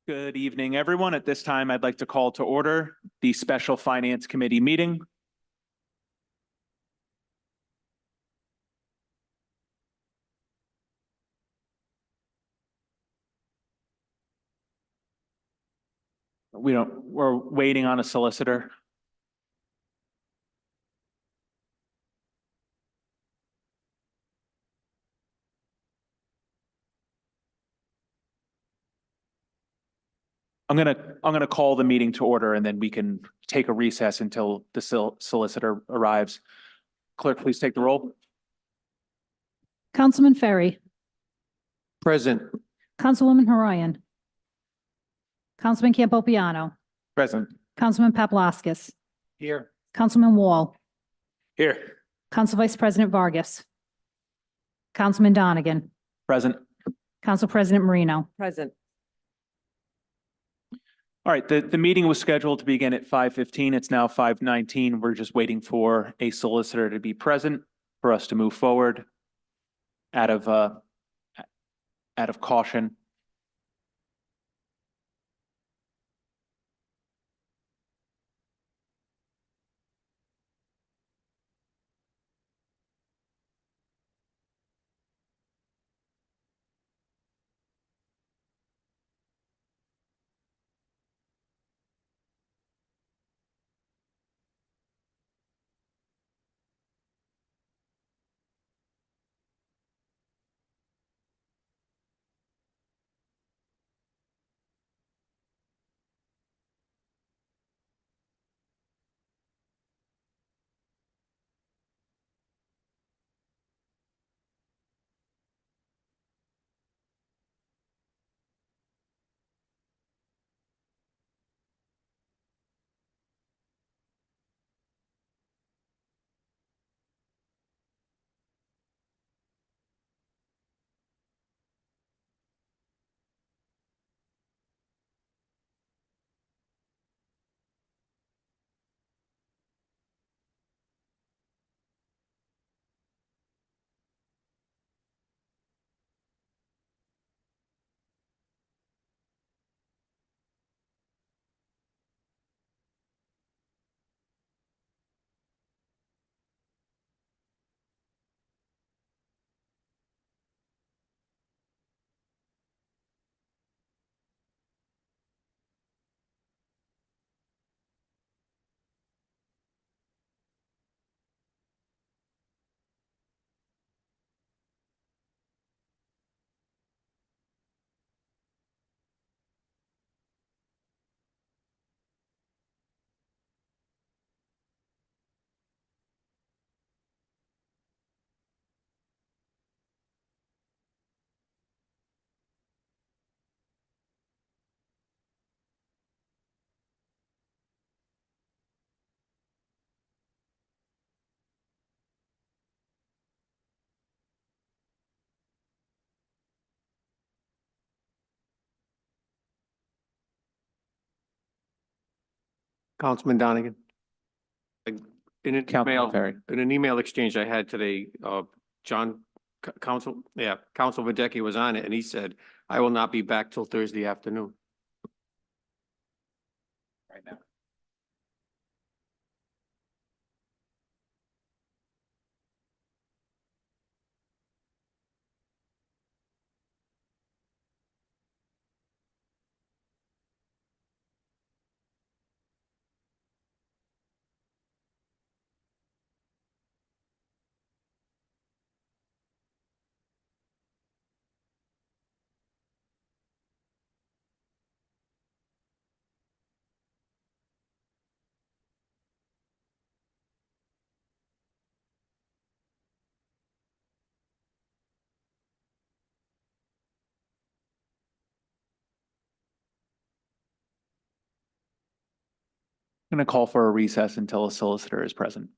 Good evening, everyone. At this time, I'd like to call to order the Special Finance Committee meeting. We're waiting on a solicitor. I'm gonna call the meeting to order and then we can take a recess until the solicitor arrives. Clerk, please take the roll. Councilman Ferry, Present. Councilwoman Horian, Councilman Campopiano, Present. Councilman Paplaskas, Here. Councilman Wall, Here. Council Vice President Vargas, Councilman Donegan, Present. Council President Marino. Present. All right, the meeting was scheduled to begin at 5:15. It's now 5:19. We're just waiting for a solicitor to be present for us to move forward out of caution. Councilman Donegan. In an Councilman email, Ferry. in an email exchange I had today, Council Vodecki was on it and he said, I will not be back till Thursday afternoon. Right now. I'm gonna call for a recess until a solicitor is present.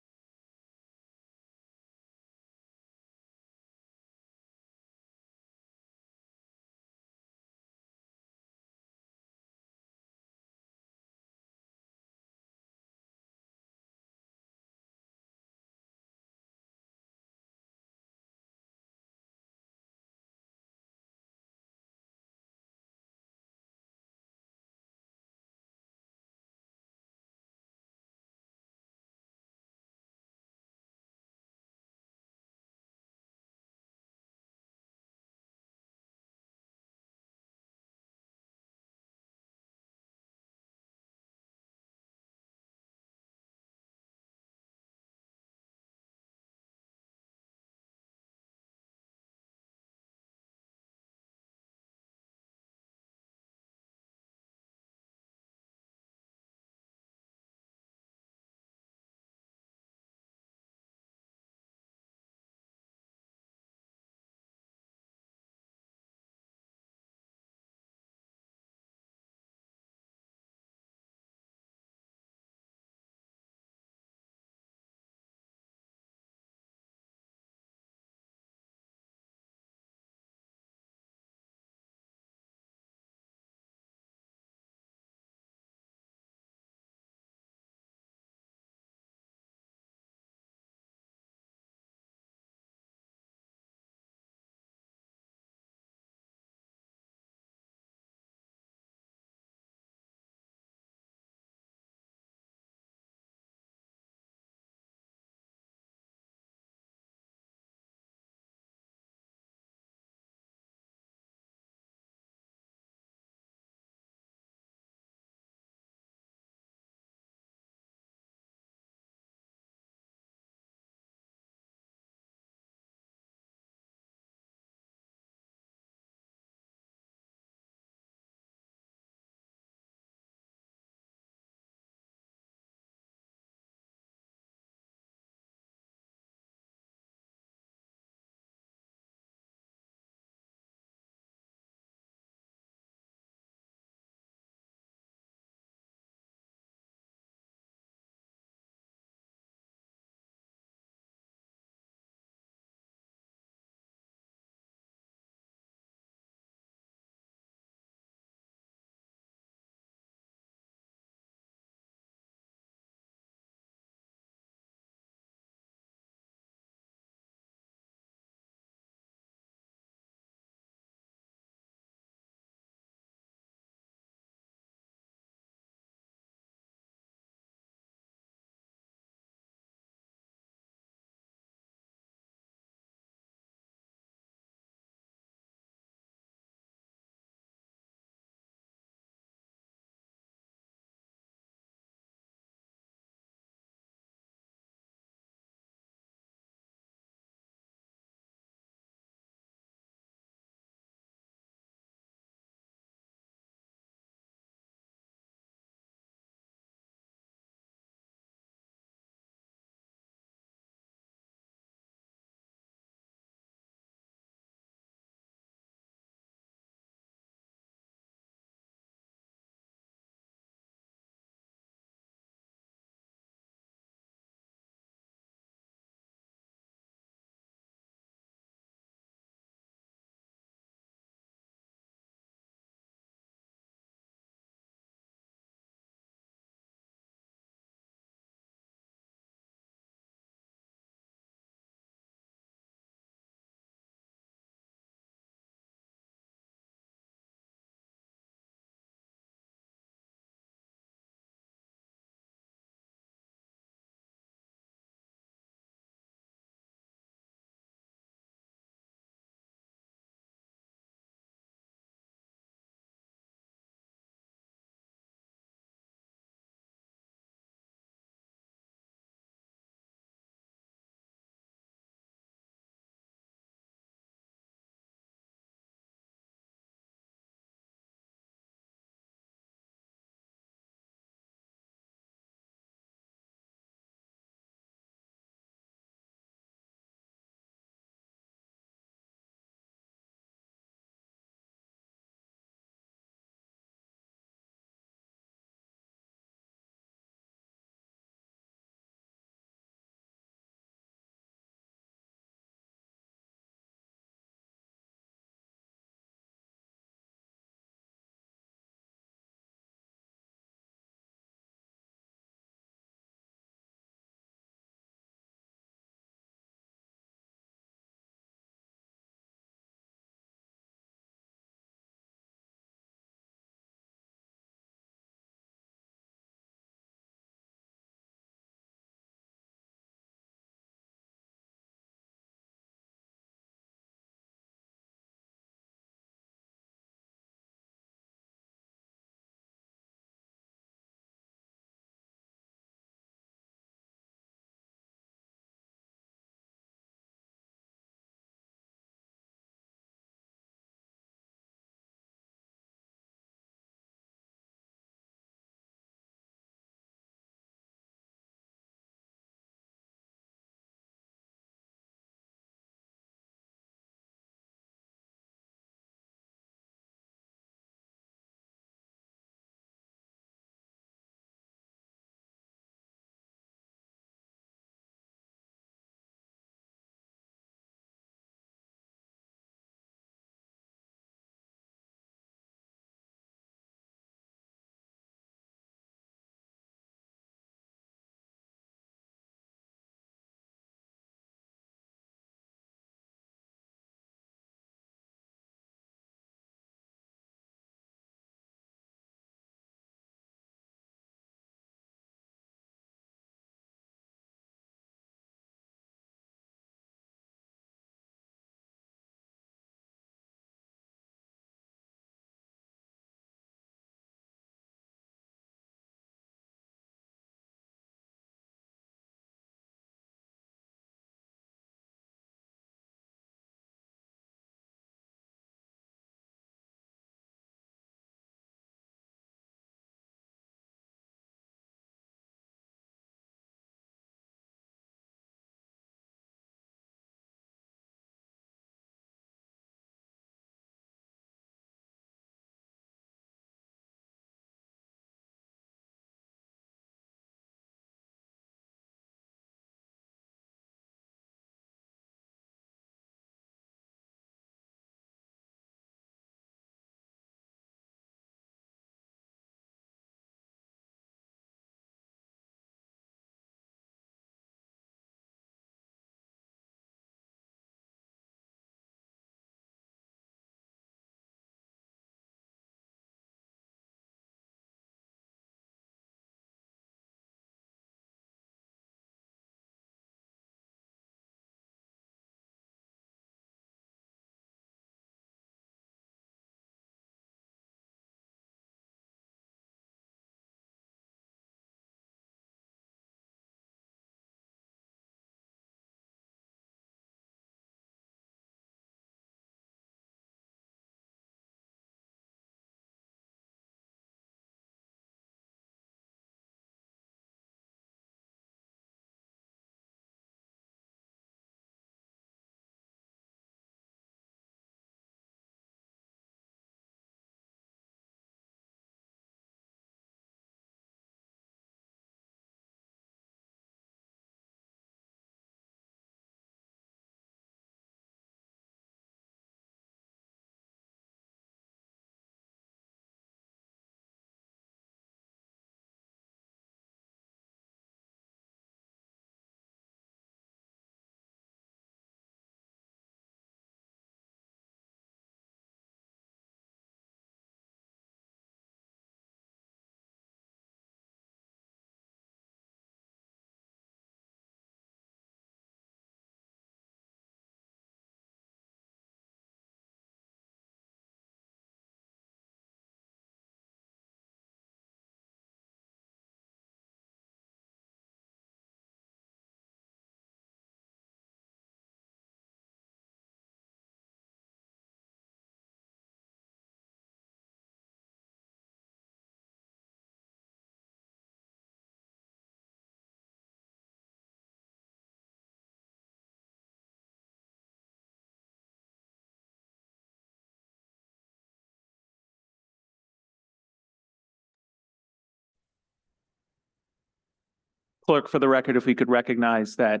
Clerk, for the record, if we could recognize that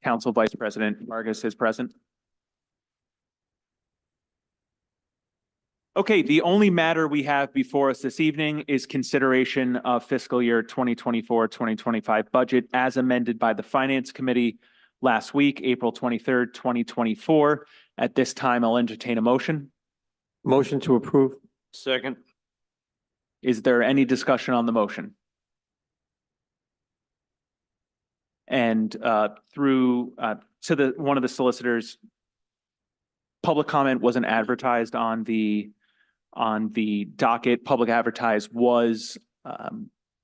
Council Vice President Vargas is present. Okay, the only matter we have before us this evening is consideration of fiscal year 2024-2025 budget as amended by the Finance Committee last week, April 23rd, 2024. At this time, I'll entertain a motion. Motion to approve. Second. Is there any discussion on the motion? And through to one of the solicitors, public comment wasn't advertised on the docket. Public advertised was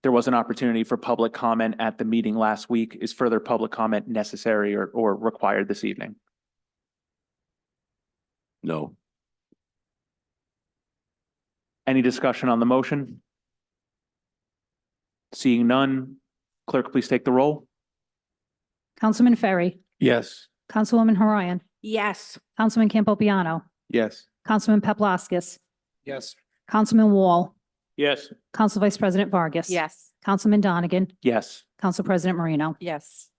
there was an opportunity for public comment at the meeting last week. Is further public comment necessary or required this evening? No. Any discussion on the motion? Seeing none, clerk, please take the roll. Councilman Ferry, Yes. Councilwoman Horion, Yes. Councilman Campopiano, Yes. Councilman Paplaskas, Yes. Councilman Wall, Yes. Council Vice President Vargas. Yes. Councilman Donegan, Yes. Council President Marino. Yes.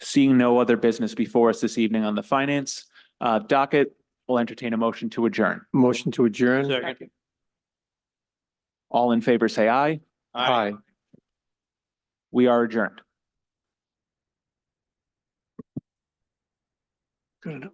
Seeing no other business before us this evening on the finance docket, we'll entertain a motion to adjourn. Motion to adjourn. Second. All in favor, say aye. Aye. We are adjourned. Good enough.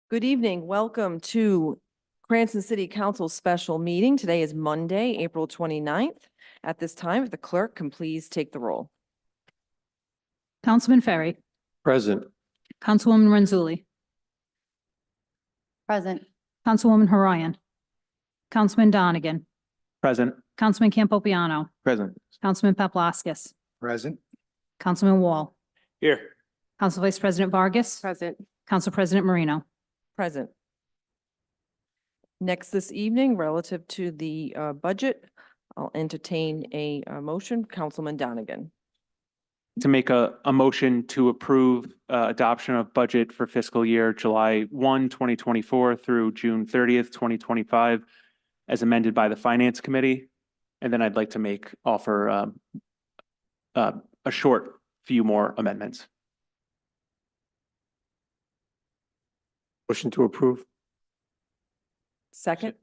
Good evening. Welcome to Cranston City Council special meeting. Today is Monday, April 29th. At this time, if the clerk can please take the roll. Councilman Ferry, Present. Councilwoman Renzulli, Present. Councilwoman Horion, Councilman Donegan, Present. Councilman Campopiano, Present. Councilman Paplaskas, Present. Councilman Wall, Here. Council Vice President Vargas, Present. Council President Marino. Present. Next this evening, relative to the budget, I'll entertain a motion. Councilman Donegan. To make a motion to approve adoption of budget for fiscal year July 1, 2024 through June 30th, 2025, as amended by the Finance Committee. And then I'd like to offer a short few more amendments. Motion to approve. Second.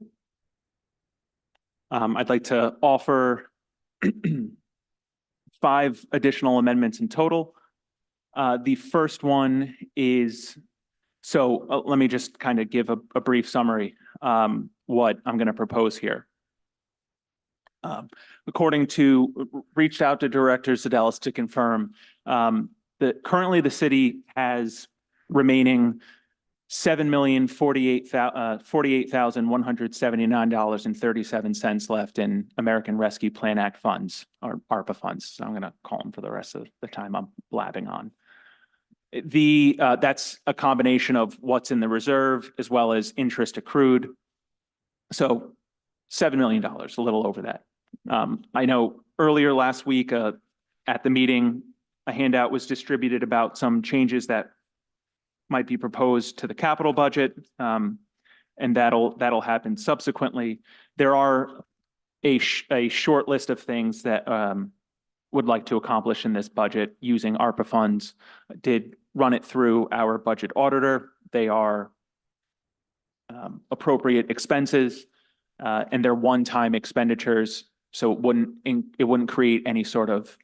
I'd like to offer 5 additional amendments in total. The first one is, let me just kind of give a brief summary, what I'm going to propose here. Reached out to Director Zadelis to confirm that currently the city has remaining $7,048,179.37 left in American Rescue Plan Act funds, or ARPA funds. So I'm going to call them for the rest of the time I'm blabbing on. That's a combination of what's in the reserve as well as interest accrued. So $7 million, a little over that. I know earlier last week at the meeting, a handout was distributed about some changes that might be proposed to the capital budget, and that'll happen subsequently. There are a short list of things that would like to accomplish in this budget using ARPA funds. Did run it through our budget auditor. They are appropriate expenses, and they're one-time expenditures, so it wouldn't create any sort of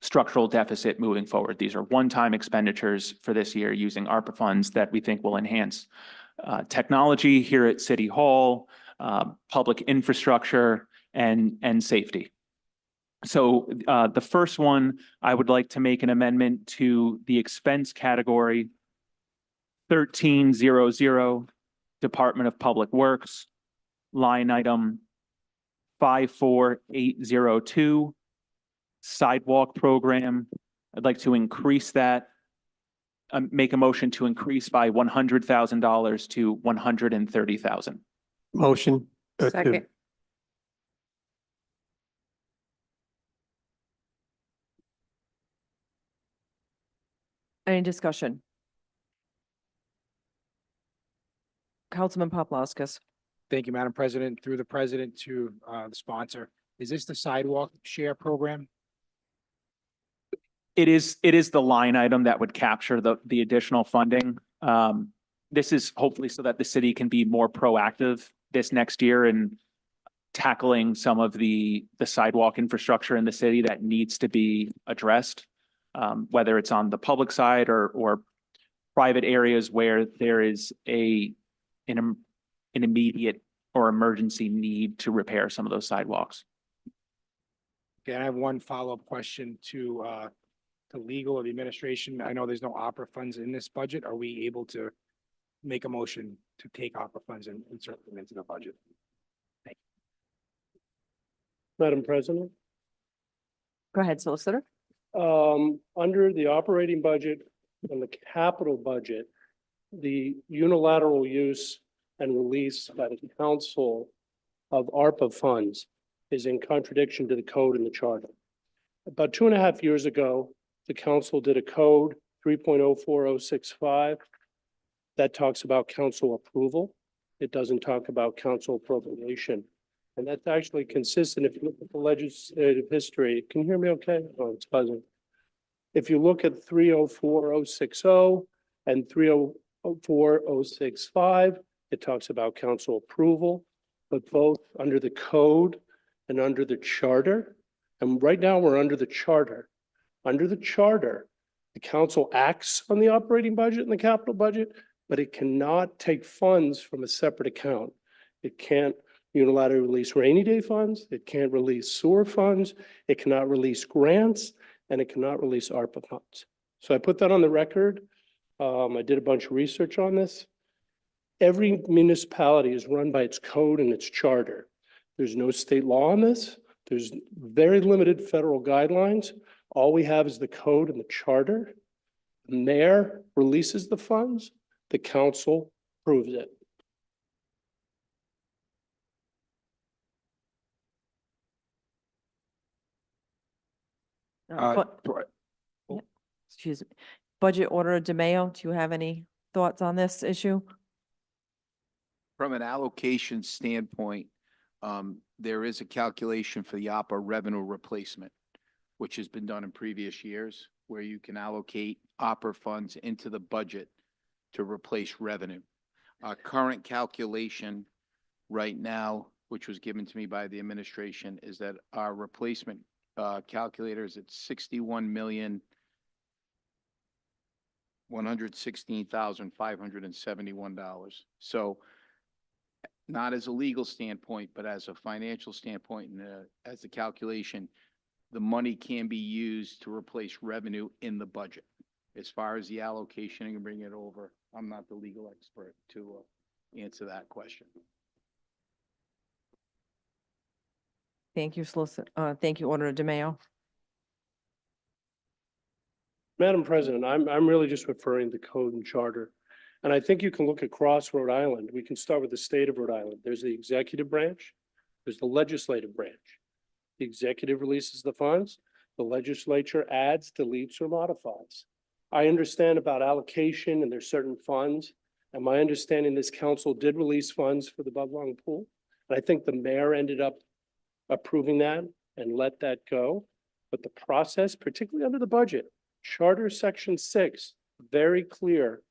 structural deficit moving forward. These are one-time expenditures for this year using ARPA funds that we think will enhance technology here at City Hall, public infrastructure, and safety. So the first one, I would like to make an amendment to the expense category 1300, Department of Public Works, line item 54802, sidewalk program. I'd like to increase that, make a motion to increase by $100,000 to $130,000. Motion. Second. Any discussion? Councilman Paplaskas. Thank you, Madam President. Through the president to the sponsor. Is this the sidewalk share program? It is the line item that would capture the additional funding. This is hopefully so that the city can be more proactive this next year in tackling some of the sidewalk infrastructure in the city that needs to be addressed, whether it's on the public side or private areas where there is an immediate or emergency need to repair some of those sidewalks. Okay, I have one follow-up question to legal or the administration. I know there's no opera funds in this budget. Are we able to make a motion to take opera funds and insert them into the budget? Madam President, Go ahead, Solicitor. under the operating budget and the capital budget, the unilateral use and release by the council of ARPA funds is in contradiction to the code and the charter. About 2.5 years ago, the council did a code 3.04065 that talks about council approval. It doesn't talk about council appropriation. And that's actually consistent if you look at the legislative history. Can you hear me okay? Oh, it's buzzing. If you look at 3.04060 and 3.04065, it talks about council approval, but both under the code and under the charter. And right now we're under the charter. Under the charter, the council acts on the operating budget and the capital budget, but it cannot take funds from a separate account. It can't unilaterally release rainy day funds, it can't release sewer funds, it cannot release grants, and it cannot release ARPA funds. So I put that on the record. I did a bunch of research on this. Every municipality is run by its code and its charter. There's no state law on this. There's very limited federal guidelines. All we have is the code and the charter. The mayor releases the funds, the council approves it. But- Yeah. Excuse me. Budget Order DeMayo, do you have any thoughts on this issue? From an allocation standpoint, there is a calculation for the opera revenue replacement, which has been done in previous years, where you can allocate opera funds into the budget to replace revenue. Our current calculation right now, which was given to me by the administration, is that our replacement calculator is at $61,116,571. So not as a legal standpoint, but as a financial standpoint and as a calculation, the money can be used to replace revenue in the budget. As far as the allocation and bring it over, I'm not the legal expert to answer that question. Thank you, thank you, Order DeMayo. Madam President, I'm really just referring to code and charter. And I think you can look across Rhode Island. We can start with the state of Rhode Island. There's the executive branch, there's the legislative branch. The executive releases the funds, the legislature adds, deletes, or modifies. I understand about allocation and there's certain funds. And my understanding, this council did release funds for the Budlong Pool. And I think the mayor ended up approving that and let that go. But the process, particularly under the budget, Charter Section 6, very clear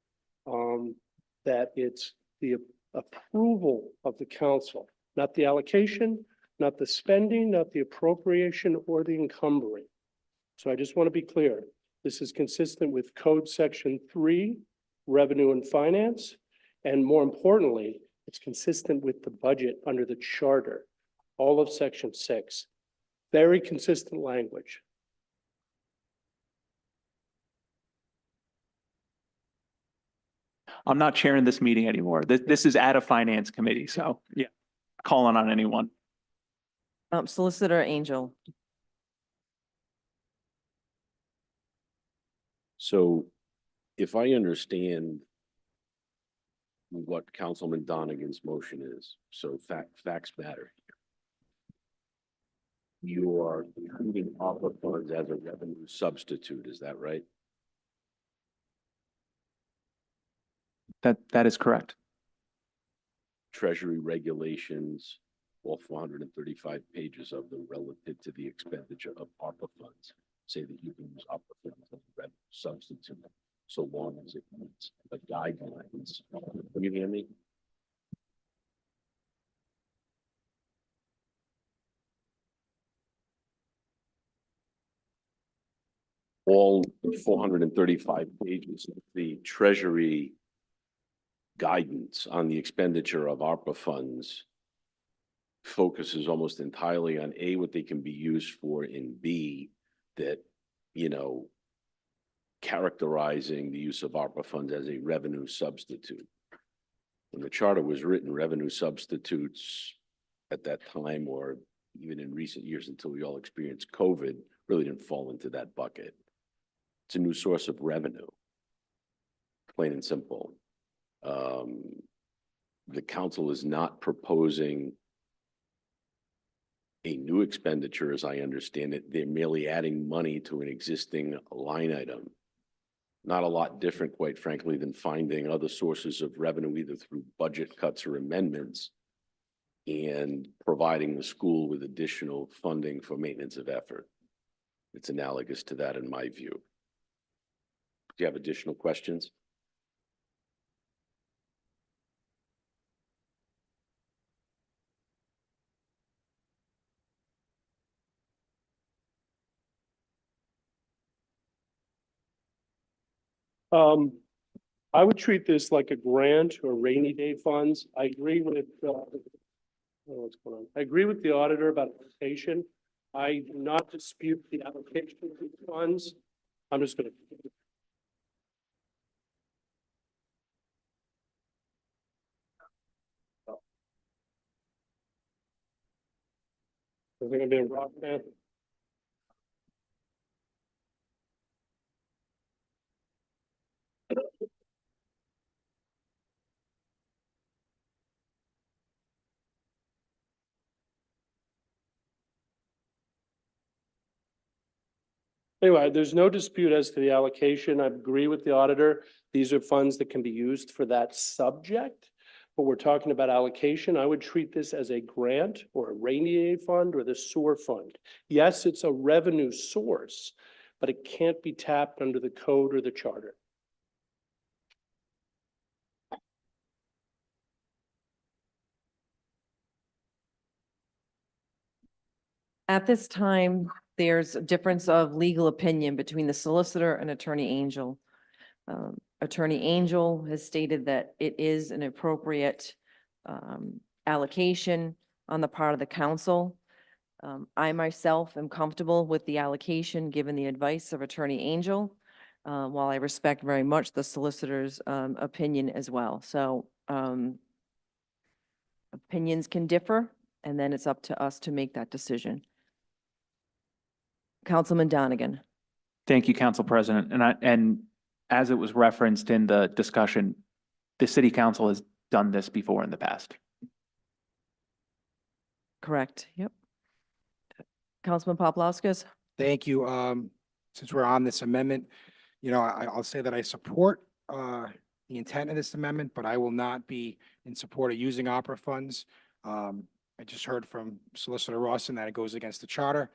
that it's the approval of the council, not the allocation, not the spending, not the appropriation or the encumbering. So I just want to be clear. This is consistent with Code Section 3, Revenue and Finance. And more importantly, it's consistent with the budget under the charter, all of Section 6. Very consistent language. I'm not chairing this meeting anymore. This is at a finance committee, so yeah, calling on anyone. Solicitor Angel. So if I understand what Councilman Donegan's motion is, so facts matter. You are including ARPA funds as a revenue substitute, is that right? That is correct. Treasury regulations, all 435 pages of them relative to the expenditure of ARPA funds, say that you can use ARPA funds as a revenue substitute, so long as it meets the guidelines. Can you hear me? All 435 pages of the Treasury guidance on the expenditure of ARPA funds focuses almost entirely on A, what they can be used for, and B, that, characterizing the use of ARPA funds as a revenue substitute. When the charter was written, revenue substitutes at that time, or even in recent years until we all experienced COVID, really didn't fall into that bucket. It's a new source of revenue, plain and simple. The council is not proposing a new expenditure, as I understand it. They're merely adding money to an existing line item. Not a lot different, quite frankly, than finding other sources of revenue, either through budget cuts or amendments, and providing the school with additional funding for maintenance of effort. It's analogous to that in my view. Do you have additional questions? I would treat this like a grant or rainy day funds. I agree with, what's going on? I agree with the auditor about allocation. I do not dispute the allocation of these funds. I'm just gonna. Is it gonna be a rock, man? Anyway, there's no dispute as to the allocation. I agree with the auditor. These are funds that can be used for that subject. But we're talking about allocation. I would treat this as a grant or a rainy day fund or the sewer fund. Yes, it's a revenue source, but it can't be tapped under the code or the charter. At this time, there's a difference of legal opinion between the solicitor and Attorney Angel. Attorney Angel has stated that it is an appropriate allocation on the part of the council. I myself am comfortable with the allocation, given the advice of Attorney Angel, while I respect very much the solicitor's opinion as well. So opinions can differ, and then it's up to us to make that decision. Councilman Donegan. Thank you, Council President. And as it was referenced in the discussion, the city council has done this before in the past. Correct, yep. Councilman Paplaskas? Thank you. Since we're on this amendment, I'll say that I support the intent of this amendment, but I will not be in support of using opera funds. I just heard from Solicitor Rawson that it goes against the charter.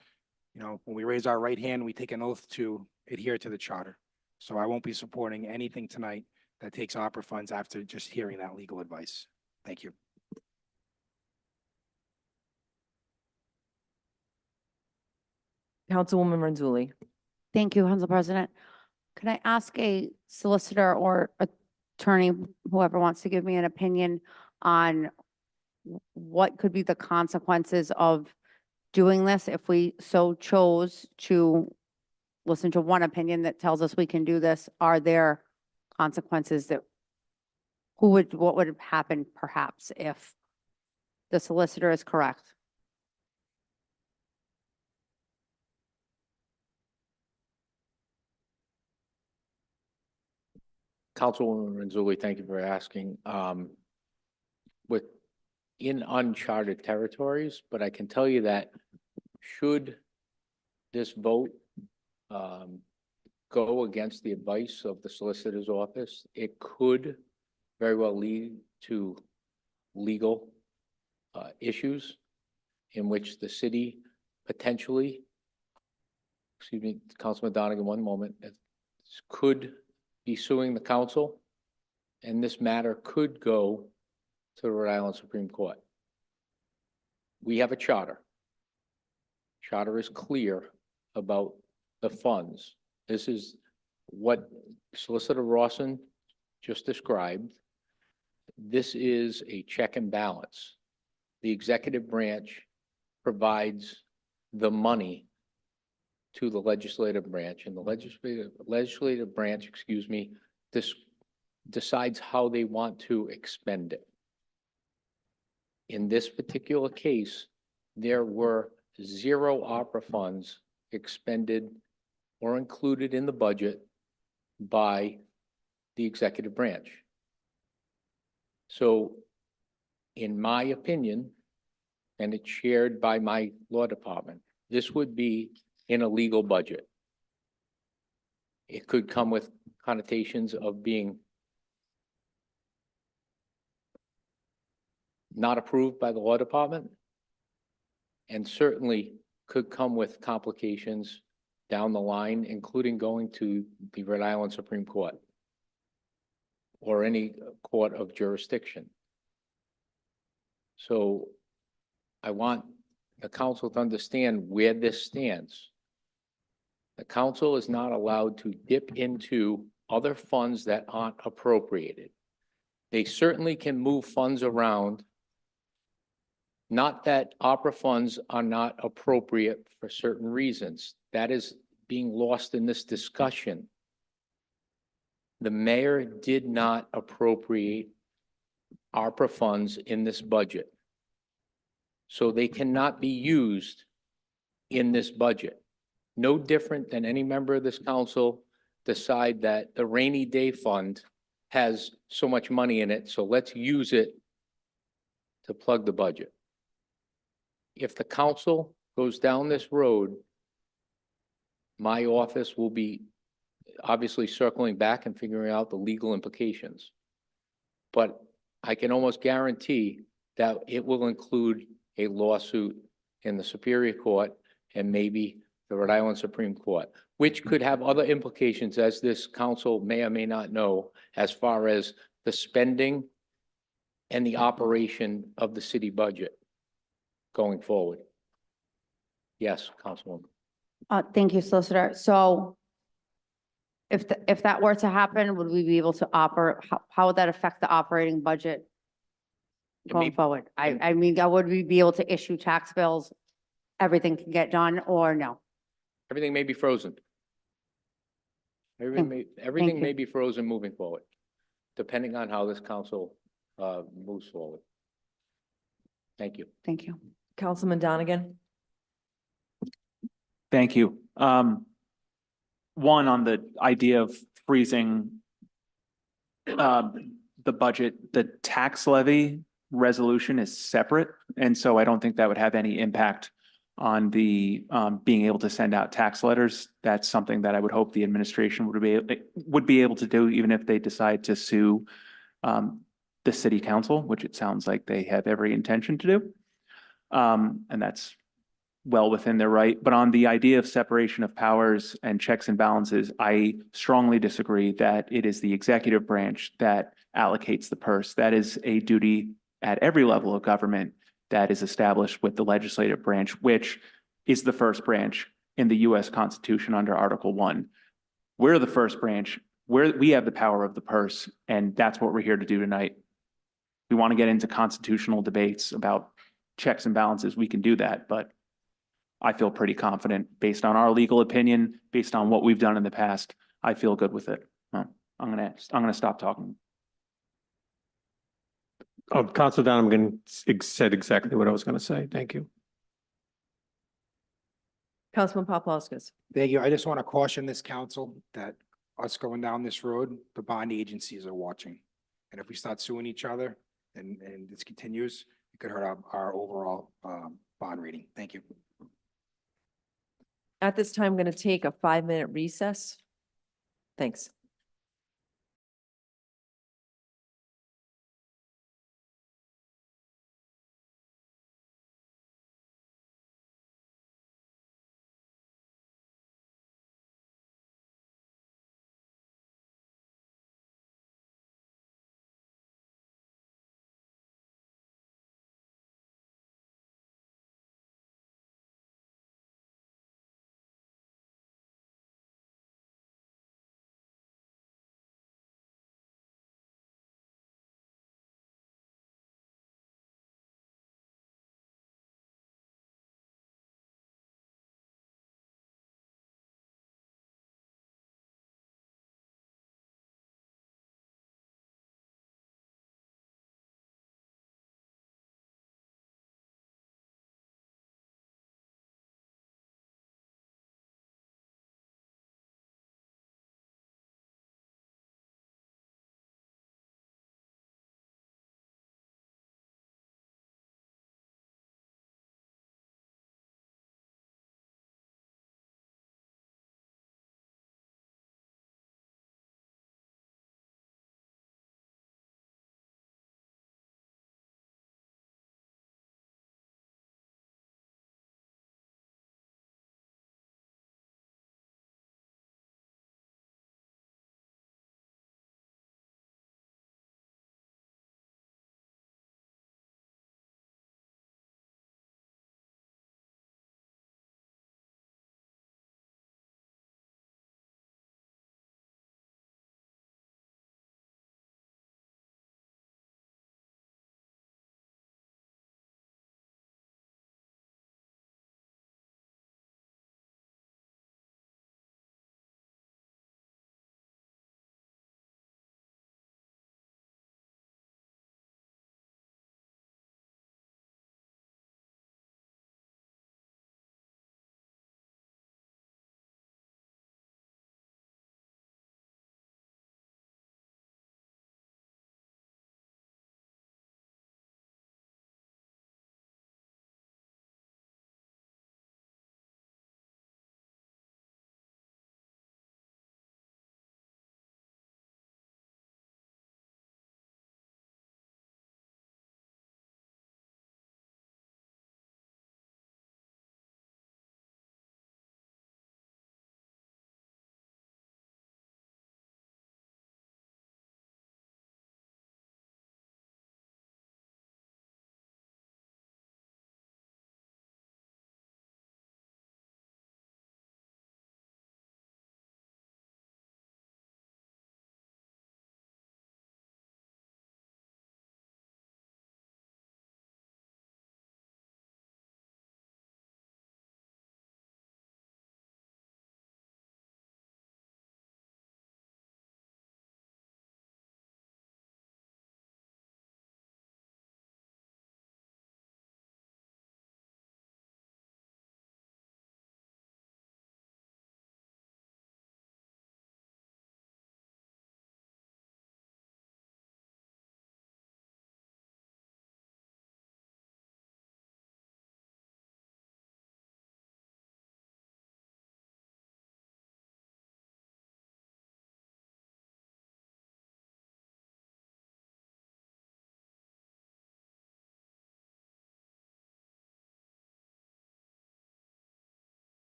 When we raise our right hand, we take an oath to adhere to the charter. So I won't be supporting anything tonight that takes opera funds after just hearing that legal advice. Thank you. Councilwoman Renzulli. Thank you, Council President. Can I ask a solicitor or attorney, whoever wants to give me an opinion on what could be the consequences of doing this if we so chose to listen to one opinion that tells us we can do this? Are there consequences that what would happen perhaps if the solicitor is correct? Councilwoman Renzulli, thank you for asking. With in uncharted territories, but I can tell you that should this vote go against the advice of the solicitor's office, it could very well lead to legal issues in which the city potentially, excuse me, Councilman Donegan, one moment, could be suing the council, and this matter could go to the Rhode Island Supreme Court. We have a charter. Charter is clear about the funds. This is what Solicitor Rawson just described. This is a check and balance. The executive branch provides the money to the legislative branch, and the legislative branch, excuse me, decides how they want to expend it. In this particular case, there were 0 opera funds expended or included in the budget by the executive branch. So, in my opinion, and it's shared by my law department, this would be in a legal budget. It could come with connotations of being not approved by the law department, and certainly could come with complications down the line, including going to the Rhode Island Supreme Court or any court of jurisdiction. So I want the council to understand where this stands. The council is not allowed to dip into other funds that aren't appropriated. They certainly can move funds around. Not that opera funds are not appropriate for certain reasons. That is being lost in this discussion. The mayor did not appropriate ARPA funds in this budget. So they cannot be used in this budget. No different than any member of this council decide that the rainy day fund has so much money in it, so let's use it to plug the budget. If the council goes down this road, my office will be obviously circling back and figuring out the legal implications. But I can almost guarantee that it will include a lawsuit in the Superior Court and maybe the Rhode Island Supreme Court, which could have other implications, as this council may or may not know, as far as the spending and the operation of the city budget going forward. Yes, Councilwoman. Thank you, Solicitor. So if that were to happen, would we be able to operate, how would that affect the operating budget It may- going forward? I mean, would we be able to issue tax bills? Everything can get done or no? Everything may be frozen. Everything you. may be frozen moving forward, depending on how this council moves forward. Thank you. Thank you. Councilman Donegan? Thank you. One, on the idea of freezing the budget, the tax levy resolution is separate. And so I don't think that would have any impact on the being able to send out tax letters. That's something that I would hope the administration would be able to do, even if they decide to sue the city council, which it sounds like they have every intention to do. And that's well within their right. But on the idea of separation of powers and checks and balances, I strongly disagree that it is the executive branch that allocates the purse. That is a duty at every level of government that is established with the legislative branch, which is the first branch in the US Constitution under Article 1. We're the first branch. We have the power of the purse, and that's what we're here to do tonight. We want to get into constitutional debates about checks and balances, we can do that, but I feel pretty confident based on our legal opinion, based on what we've done in the past. I feel good with it. I'm gonna stop talking. Oh, Council Donegan said exactly what I was going to say. Thank you. Councilman Paplaskas? Thank you. I just want to caution this council that us going down this road, the bond agencies are watching. And if we start suing each other and this continues, it could hurt our overall bond rating. Thank you. At this time, I'm going to take a 5-minute recess. Thanks.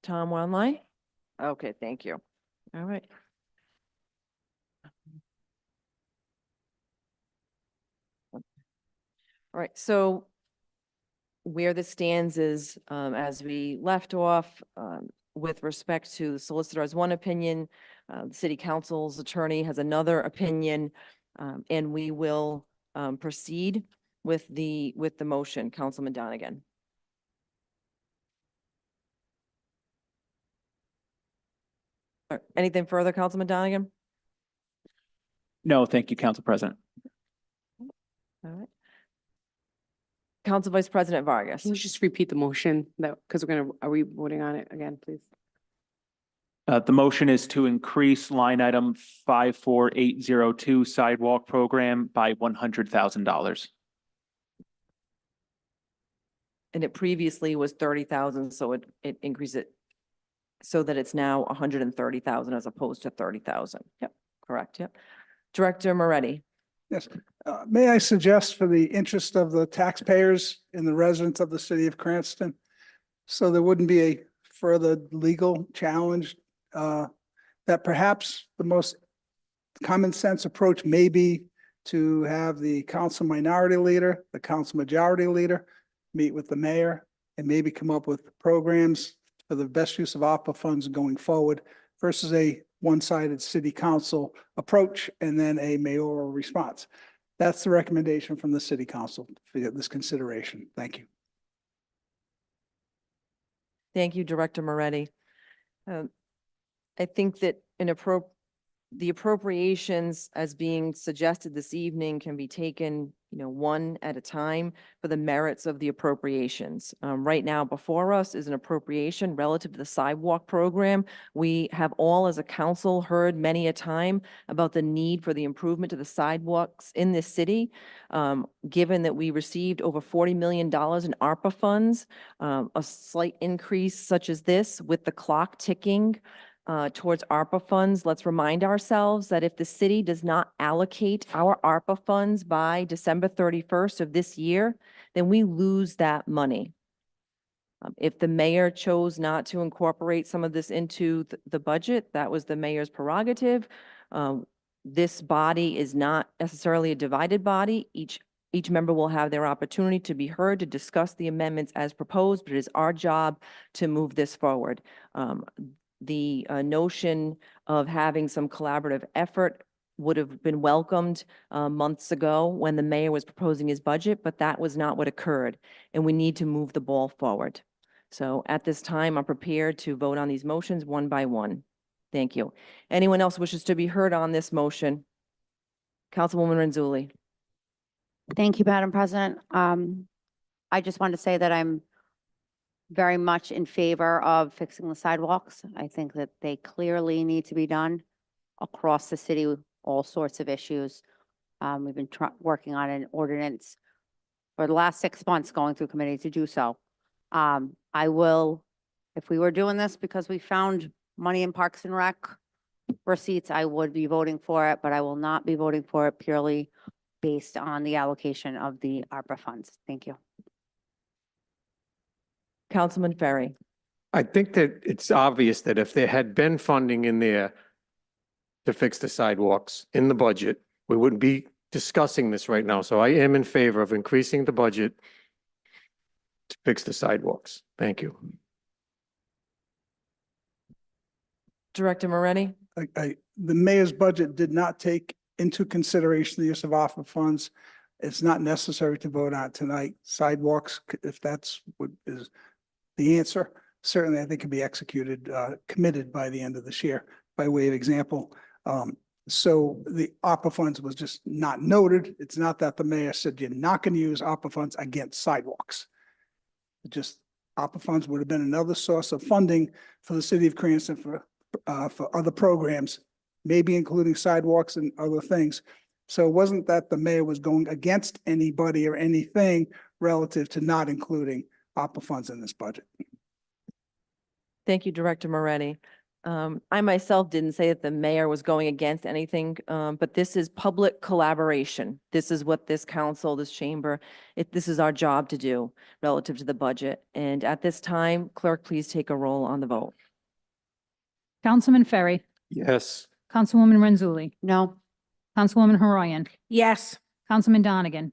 Tom, we're online? Okay, thank you. All right. All right, so where this stands is, as we left off, with respect to the solicitor has one opinion, the city council's attorney has another opinion, and we will, proceed with the motion. Councilman Donegan. Anything further, Councilman Donegan? No, thank you, Council President. All right. Council Vice President Vargas. Can you just repeat the motion that, because are we voting on it again, please? The motion is to increase line item 54802 sidewalk program by $100,000. And it previously was 30,000, so it increased it so that it's now 130,000 as opposed to 30,000. Yep, correct, yep. Director Moretti. Yes. May I suggest, for the interest of the taxpayers and the residents of the city of Cranston, so there wouldn't be a further legal challenge, that perhaps the most common sense approach may be to have the council minority leader, the council majority leader, meet with the mayor and maybe come up with programs for the best use of ARPA funds going forward versus a one-sided city council approach and then a mayoral response. That's the recommendation from the city council for this consideration. Thank you. Thank you, Director Moretti. I think that the appropriations as being suggested this evening can be taken, one at a time for the merits of the appropriations. Right now before us is an appropriation relative to the sidewalk program. We have all as a council heard many a time about the need for the improvement to the sidewalks in this city. Given that we received over $40 million in ARPA funds, a slight increase such as this with the clock ticking towards ARPA funds, let's remind ourselves that if the city does not allocate our ARPA funds by December 31st of this year, then we lose that money. If the mayor chose not to incorporate some of this into the budget, that was the mayor's prerogative. This body is not necessarily a divided body. Each member will have their opportunity to be heard to discuss the amendments as proposed, but it is our job to move this forward. The notion of having some collaborative effort would have been welcomed months ago when the mayor was proposing his budget, but that was not what occurred, and we need to move the ball forward. So at this time, I'm prepared to vote on these motions one by one. Thank you. Anyone else wishes to be heard on this motion? Councilwoman Renzulli. Thank you, Madam President. I just want to say that I'm very much in favor of fixing the sidewalks. I think that they clearly need to be done across the city with all sorts of issues. We've been working on an ordinance for the last 6 months going through committee to do so. I will, if we were doing this because we found money in Parks and Rec receipts, I would be voting for it, but I will not be voting for it purely based on the allocation of the ARPA funds. Thank you. Councilman Ferry. I think that it's obvious that if there had been funding in there to fix the sidewalks in the budget, we wouldn't be discussing this right now. So I am in favor of increasing the budget to fix the sidewalks. Thank you. Director Moretti. The mayor's budget did not take into consideration the use of ARPA funds. It's not necessary to vote on tonight. Sidewalks, if that's what is the answer, certainly I think can be executed, committed by the end of this year, by way of example. So the ARPA funds was just not noted. It's not that the mayor said you're not going to use ARPA funds against sidewalks. Just ARPA funds would have been another source of funding for the city of Cranston for other programs, maybe including sidewalks and other things. So it wasn't that the mayor was going against anybody or anything relative to not including ARPA funds in this budget. Thank you, Director Moretti. I myself didn't say that the mayor was going against anything, but this is public collaboration. This is what this council, this chamber, this is our job to do relative to the budget. And at this time, clerk, please take a roll on the vote. Councilman Ferry, Yes. Councilwoman Renzulli, No, Councilwoman Horoyan, yes, Councilman Donegan,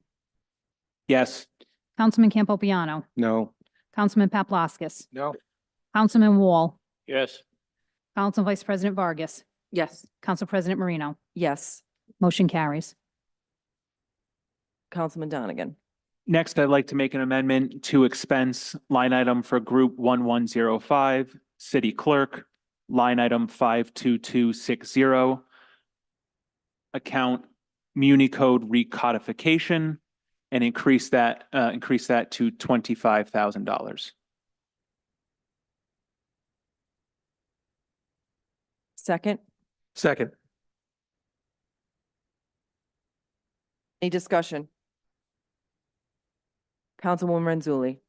Yes. Councilman Campopiano, No. Councilman Paplaskas, No. Councilman Wall, Yes. Council Vice President Vargas, Yes. Council President Marino. Yes. Motion carries. Councilman Donegan. Next, I'd like to make an amendment to expense line item for Group 1105, City Clerk, line item 52260, account Muni Code recodification, and increase that to $25,000. Second, Second. any discussion? Councilwoman Renzulli.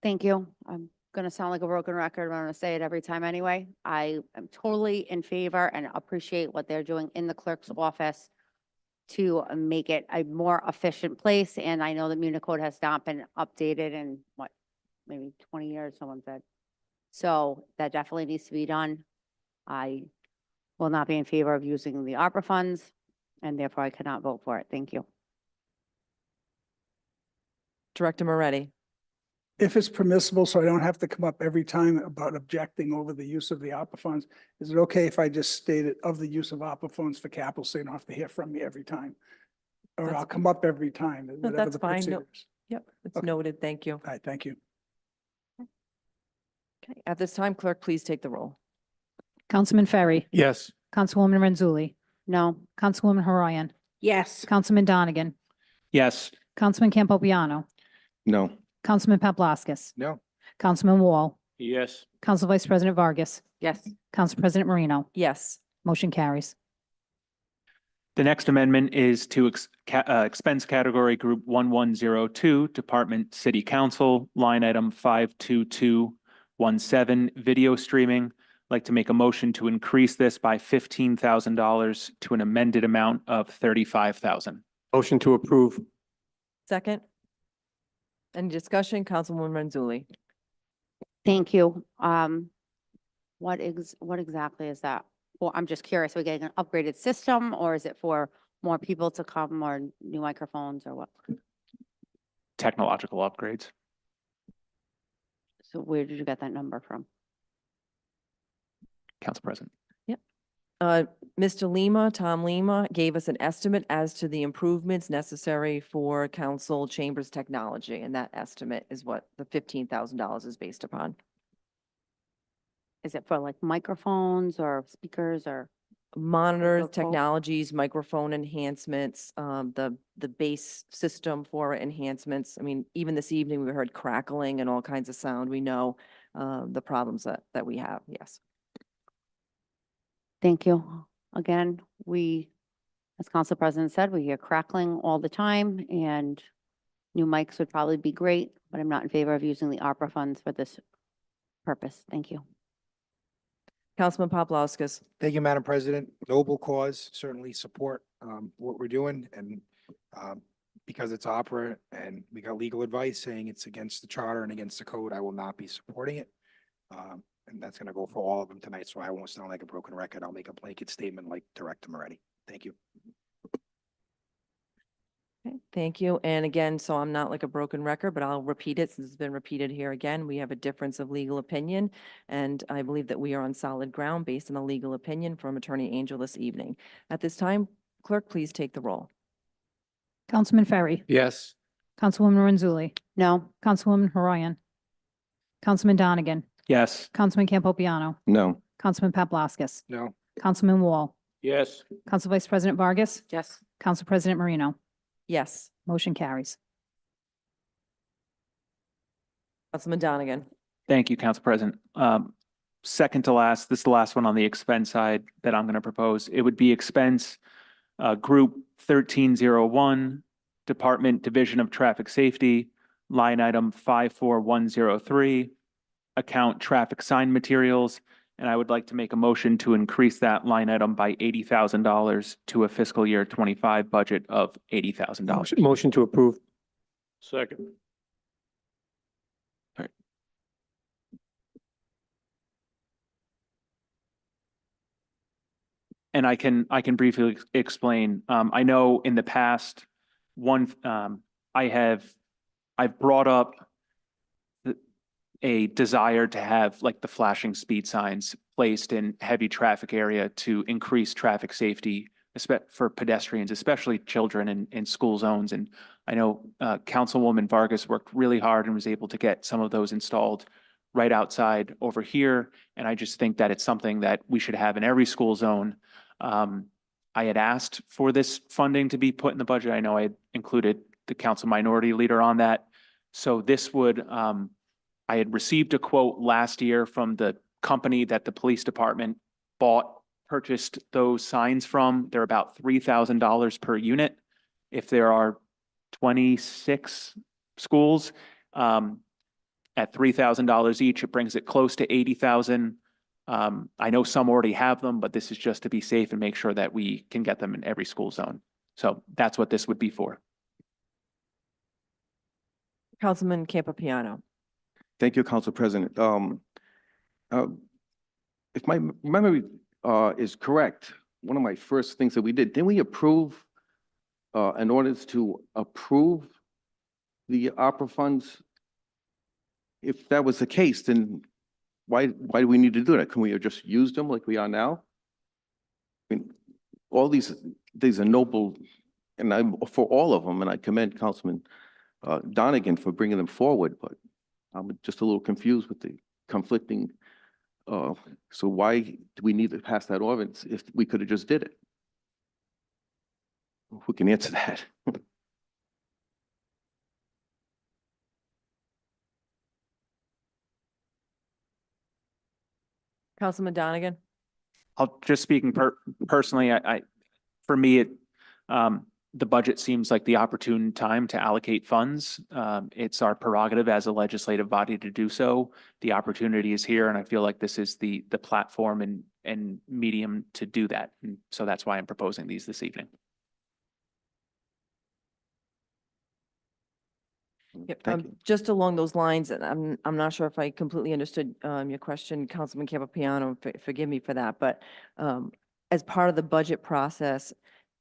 thank you. I'm gonna sound like a broken record, but I'm gonna say it every time anyway. I am totally in favor and appreciate what they're doing in the clerk's office to make it a more efficient place. And I know that Municode has not been updated in what, maybe 20 years, someone said. So that definitely needs to be done. I will not be in favor of using the ARPA funds, and therefore I cannot vote for it. Thank you. Director Moretti. If it's permissible, so I don't have to come up every time about objecting over the use of the ARPA funds, is it okay if I just state it of the use of ARPA funds for capital, so you don't have to hear from me every time? Or That's- I'll come up every time, whatever that's the fine. No- procedure is. Yep, it's Okay. noted. Thank you. All right, thank you. Okay, at this time, clerk, please take the roll. Councilman Ferry, Yes. Councilwoman Renzulli, No, Councilwoman Horoyan, yes, Councilman Donegan, Yes. Councilman Campopiano, No. Councilman Paplaskas, No. Councilman Wall, Yes. Council Vice President Vargas, Yes. Council President Marino. Yes. Motion carries. The next amendment is to expense category Group 1102, Department City Council, line item 52217, video streaming. I'd like to make a motion to increase this by $15,000 to an amended amount of $35,000. Motion to approve. Second? Any discussion? Councilwoman Renzulli. thank you. What exactly is that? Well, I'm just curious, are we getting an upgraded system, or is it for more people to come, or new microphones, or what? Technological upgrades. So where did you get that number from? Council President. Mr. Lima, Tom Lima, gave us an estimate as to the improvements necessary for council chambers technology, and that estimate is what the $15,000 is based upon. Is it for like microphones or speakers or? Monitors, Microphone. technologies, microphone enhancements, the base system for enhancements. I mean, even this evening, we heard crackling and all kinds of sound. We know the problems that we have, yes. Thank you. Again, as Council President said, we hear crackling all the time, and new mics would probably be great, but I'm not in favor of using the ARPA funds for this purpose. Thank you. Councilman Paplaskas. Thank you, Madam President. Noble cause, certainly support what we're doing, and because it's opera and we got legal advice saying it's against the charter and against the code, I will not be supporting it. And that's gonna go for all of them tonight, so I won't sound like a broken record. I'll make a blanket statement like Director Moretti. Thank you. Okay, thank you. And again, so I'm not like a broken record, but I'll repeat it since it's been repeated here again. We have a difference of legal opinion, and I believe that we are on solid ground based on the legal opinion from Attorney Angel this evening. At this time, clerk, please take the roll. Councilman Ferry, Yes. Councilwoman Renzulli, No, Councilwoman Horoyan, Councilman Donegan, Yes. Councilman Campopiano, No. Councilman Paplaskas, No. Councilman Wall, Yes. Council Vice President Vargas, Yes. Council President Marino. Yes. Motion carries. Councilman Donegan. Thank you, Council President. Second to last, this is the last one on the expense side that I'm going to propose. It would be expense Group 1301, Department Division of Traffic Safety, line item 54103, account traffic sign materials, And I would like to make a motion to increase that line item by $80,000 to a fiscal year 25 budget of $80,000. Motion to approve. Second. And I can briefly explain. I know in the past, I've brought up a desire to have like the flashing speed signs placed in heavy traffic area to increase traffic safety for pedestrians, especially children in school zones. And I know Councilwoman Vargas worked really hard and was able to get some of those installed right outside over here. And I just think that it's something that we should have in every school zone. I had asked for this funding to be put in the budget. I know I had included the council minority leader on that. So this would, I had received a quote last year from the company that the police department purchased those signs from. They're about $3,000 per unit. If there are 26 schools, at $3,000 each, it brings it close to 80,000. I know some already have them, but this is just to be safe and make sure that we can get them in every school zone. So that's what this would be for. Councilman Campopiano. Thank you, Council President. If my memory is correct, one of my first things that we didn't we approve an ordinance to approve the opera funds? If that was the case, then why do we need to do that? Can we have just used them like we are now? I mean, all these are noble, and I'm for all of them, and I commend Councilman Donegan for bringing them forward, but I'm just a little confused with the conflicting. So why do we need to pass that ordinance if we could have just did it? Who can answer that? Councilman Donegan. I'll just speaking personally, for me, the budget seems like the opportune time to allocate funds. It's our prerogative as a legislative body to do so. The opportunity is here, and I feel like this is the platform and medium to do that. And so that's why I'm proposing these this evening. Yep, Thank you. just along those lines, and I'm not sure if I completely understood your question, Councilman Campopiano, forgive me for that, but as part of the budget process,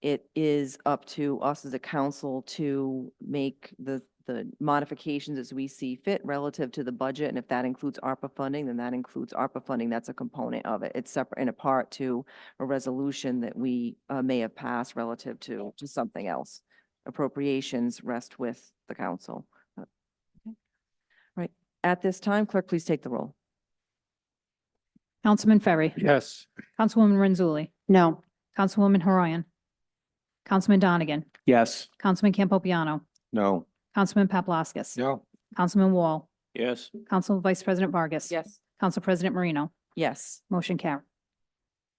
it is up to us as a council to make the modifications as we see fit relative to the budget. And if that includes ARPA funding, then that includes ARPA funding. That's a component of it. It's separate and apart to a resolution that we may have passed relative to something else. Appropriations rest with the council. Okay. Right. At this time, clerk, please take the roll. Councilman Ferry. Yes. Councilwoman Renzulli. No. Councilwoman Horoyan. Councilman Donegan. Yes. Councilman Campopiano. No. Councilman Paplaskas. No. Councilman Wall. Yes. Council Vice President Vargas. Yes. Council President Marino. Yes. Motion carried.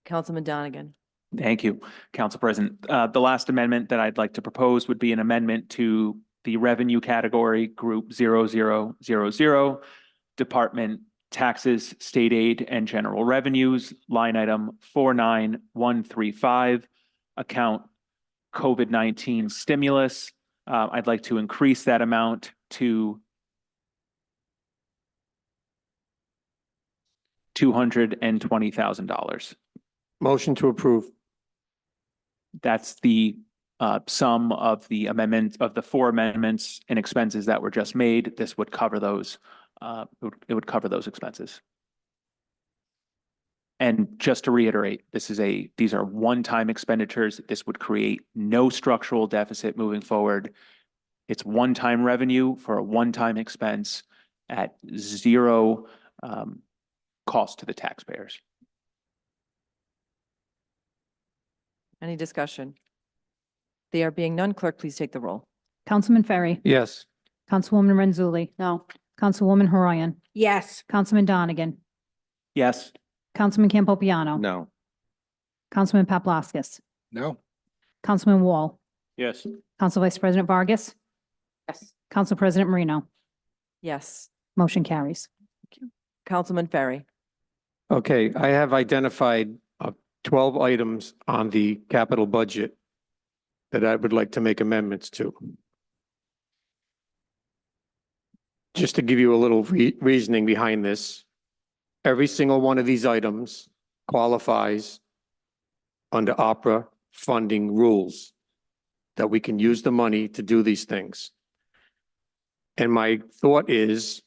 Councilman Donegan. Thank you, Council President. The last amendment that I'd like to propose would be an amendment to the revenue category group 0000, Department Taxes, State Aid, and General Revenues, line item 49135, account COVID-19 stimulus. I'd like to increase that amount to $220,000. Motion to approve. That's the sum of the amendment of the 4 amendments and expenses that were just made. This would cover those. It would cover those expenses. And just to reiterate, these are one-time expenditures. This would create no structural deficit moving forward. It's one-time revenue for a one-time expense at zero cost to the taxpayers. Any discussion? There being none, clerk, please take the roll. Councilman Ferry. Yes. Councilwoman Renzulli. No. Councilwoman Horoyan. Yes. Councilman Donegan. Yes. Councilman Campopiano. No. Councilman Paplaskas. No. Councilman Wall. Yes. Council Vice President Vargas. Yes. Council President Marino. Yes. Motion carries. Councilman Ferry. Okay, I have identified 12 items on the capital budget that I would like to make amendments to. Just to give you a little reasoning behind this, every single one of these items qualifies under opera funding rules that we can use the money to do these things. And my thought is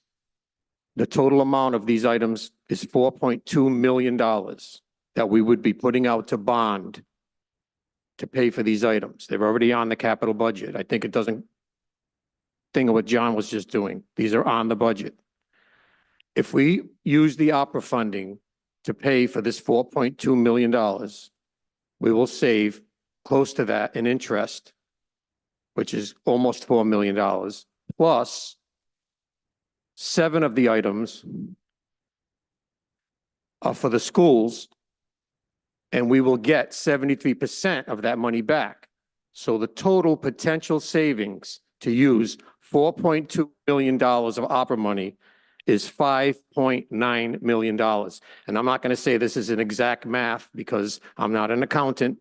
the total amount of these items is $4.2 million that we would be putting out to bond to pay for these items. They're already on the capital budget. I think it doesn't think of what John was just doing. These are on the budget. If we use the opera funding to pay for this $4.2 million, we will save close to that in interest, which is almost $4 million, plus 7 of the items are for the schools, and we will get 73% of that money back. So the total potential savings to use $4.2 million of opera money is $5.9 million. And I'm not going to say this is an exact math because I'm not an accountant,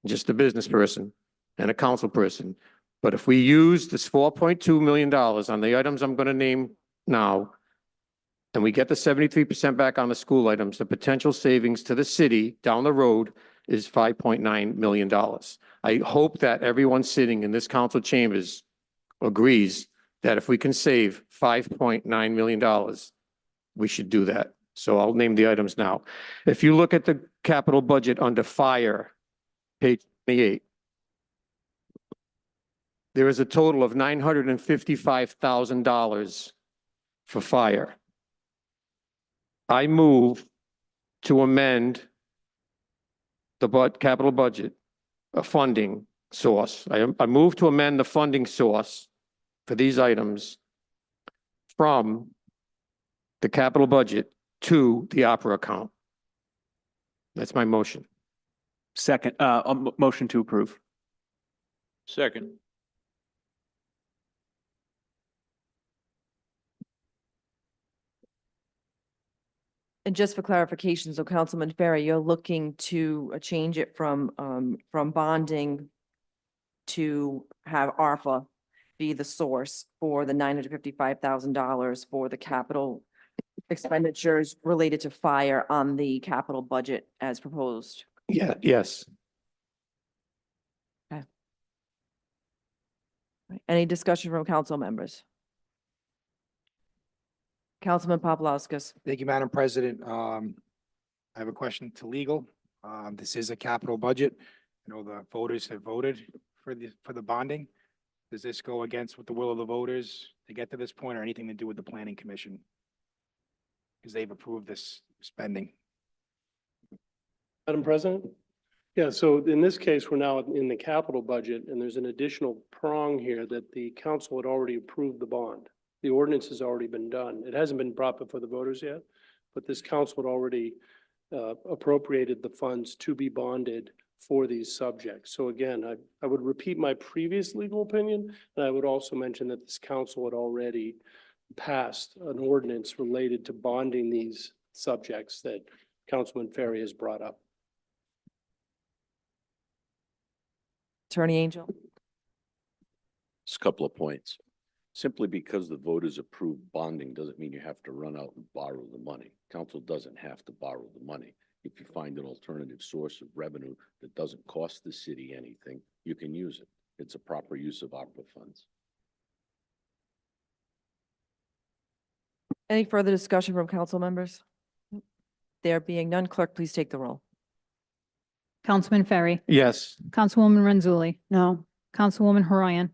just a business person and a council person. But if we use this $4.2 million on the items I'm going to name now, and we get the 73% back on the school items, the potential savings to the city down the road is $5.9 million. I hope that everyone sitting in this council chambers agrees that if we can save $5.9 million, we should do that. So I'll name the items now. If you look at the capital budget under fire, page 28, there is a total of $955,000 for fire. I move to amend the capital budget, a funding source. I move to amend the funding source for these items from the capital budget to the opera account. That's my motion. Second, motion to approve. Second. And just for clarification, so Councilman Ferry, you're looking to change it from bonding to have ARPA be the source for the $955,000 for the capital expenditures related to fire on the capital budget as proposed. Yeah, yes. Right. Any discussion from council members? Councilman Paplaskas. Thank you, Madam President. I have a question to legal. This is a capital budget. I know the voters have voted for the bonding. Does this go against with the will of the voters to get to this point, or anything to do with the planning commission? Because they've approved this spending. Madam President? Yeah, so in this case, we're now in the capital budget, and there's an additional prong here that the council had already approved the bond. The ordinance has already been done. It hasn't been brought before the voters yet, but this council had already appropriated the funds to be bonded for these subjects. So again, I would repeat my previous legal opinion, and I would also mention that this council had already passed an ordinance related to bonding these subjects that Councilman Ferry has brought up. Attorney Angel. Just a couple of points. Simply because the voters approve bonding doesn't mean you have to run out and borrow the money. Council doesn't have to borrow the money. If you find an alternative source of revenue that doesn't cost the city anything, you can use it. It's a proper use of ARPA funds. Any further discussion from council members? There being none, clerk, please take the roll. Councilman Ferry, Yes. Councilwoman Renzulli, No. Councilwoman Horoyan,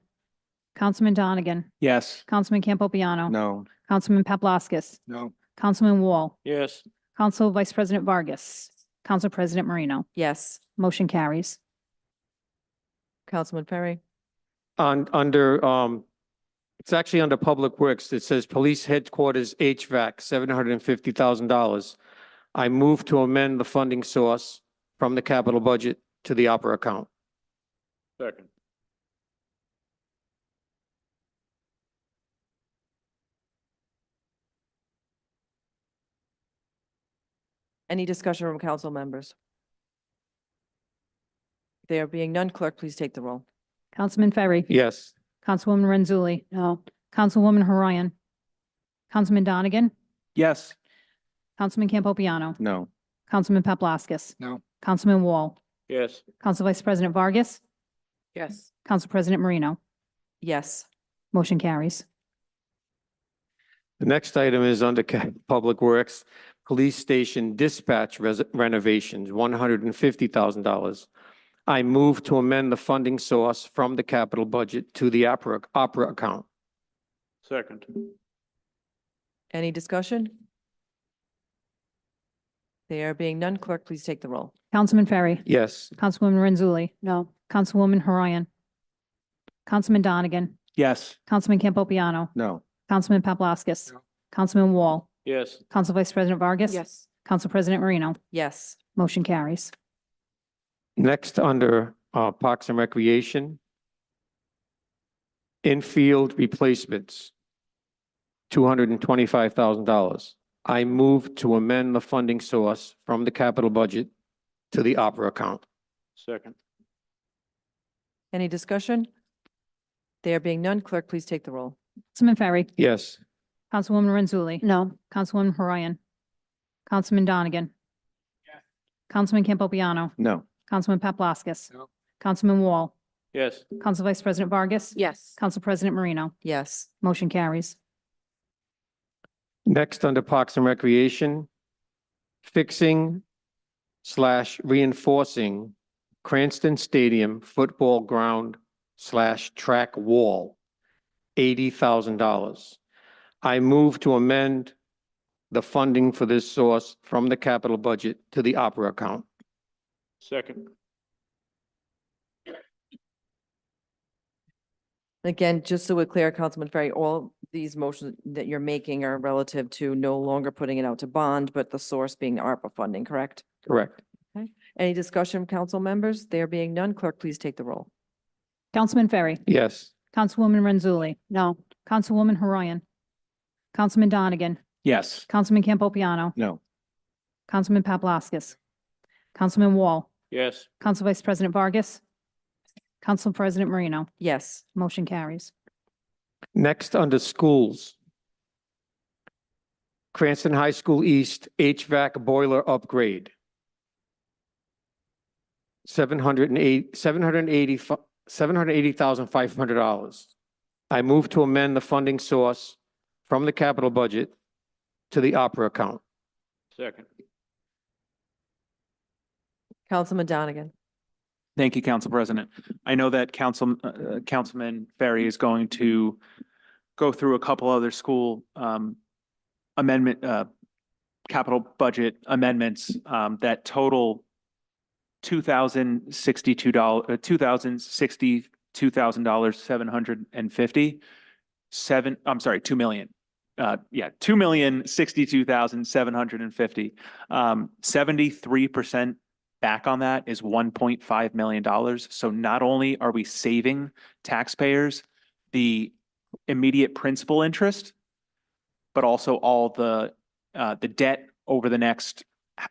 Councilman Donegan, Yes. Councilman Campopiano. No. Councilman Paplaskas, No. Councilman Wall, Yes. Council Vice President Vargas, Council President Marino. Yes. Motion carries. Councilman Ferry. Under, it's actually under Public Works. It says Police Headquarters HVAC, $750,000. I move to amend the funding source from the capital budget to the opera account. Second. Any discussion from council members? There being none, clerk, please take the roll. Councilman Ferry. Yes. Councilwoman Renzulli. No. Councilwoman Horayan. Councilman Donegan. Yes. Councilman Campopiano. No. Councilman Paplaskas. No. Councilman Wall. Yes. Council Vice President Vargas. Yes. Council President Marino. Yes. Motion carries. The next item is under Public Works, Police Station Dispatch renovations, $150,000. I move to amend the funding source from the capital budget to the opera account. Second. Any discussion? There being none, clerk, please take the roll. Councilman Ferry. Yes. Councilwoman Renzulli. No. Councilwoman Horayan. Councilman Donegan. Yes. Councilman Campopiano. No. Councilman Paplaskas. No. Councilman Wall. Yes. Council Vice President Vargas. Yes. Council President Marino. Yes. Motion carries. Next, under Parks and Recreation, infield replacements, $225,000. I move to amend the funding source from the capital budget to the opera account. Second. Any discussion? There being none, clerk, please take the roll. Councilman Ferry. Yes. Councilwoman Renzulli. No. Councilwoman Horayan. Councilman Donegan. Councilman Campopiano. No. Councilman Paplaskas. No. Councilman Wall. Yes. Council Vice President Vargas. Yes. Council President Marino. Yes. Motion carries. Next, under Parks and Recreation, fixing/reinforcing Cranston Stadium football ground/track wall, $80,000. I move to amend the funding for this source from the capital budget to the opera account. Second. Again, just so we're clear, Councilman Ferry, all these motions that you're making are relative to no longer putting it out to bond, but the source being ARPA funding, correct? Correct. Any discussion, council members? There being none, clerk, please take the roll. Councilman Ferry. Yes. Councilwoman Renzulli. No. Councilwoman Horayan. Councilman Donegan. Yes. Councilman Campopiano. No. Councilman Paplaskas. Councilman Wall. Yes. Council Vice President Vargas. Council President Marino. Yes. Motion carries. Next, under schools. Cranston High School East HVAC boiler upgrade. $780,500. I move to amend the funding source from the capital budget to the opera account. Second. Councilman Donegan. Thank you, Council President. I know that Councilman Ferry is going to go through a couple other school amendment, capital budget amendments that total $2,062,750. $2 million. $2,062,750. 73% back on that is $1.5 million. So not only are we saving taxpayers the immediate principal interest, but also all the debt over the next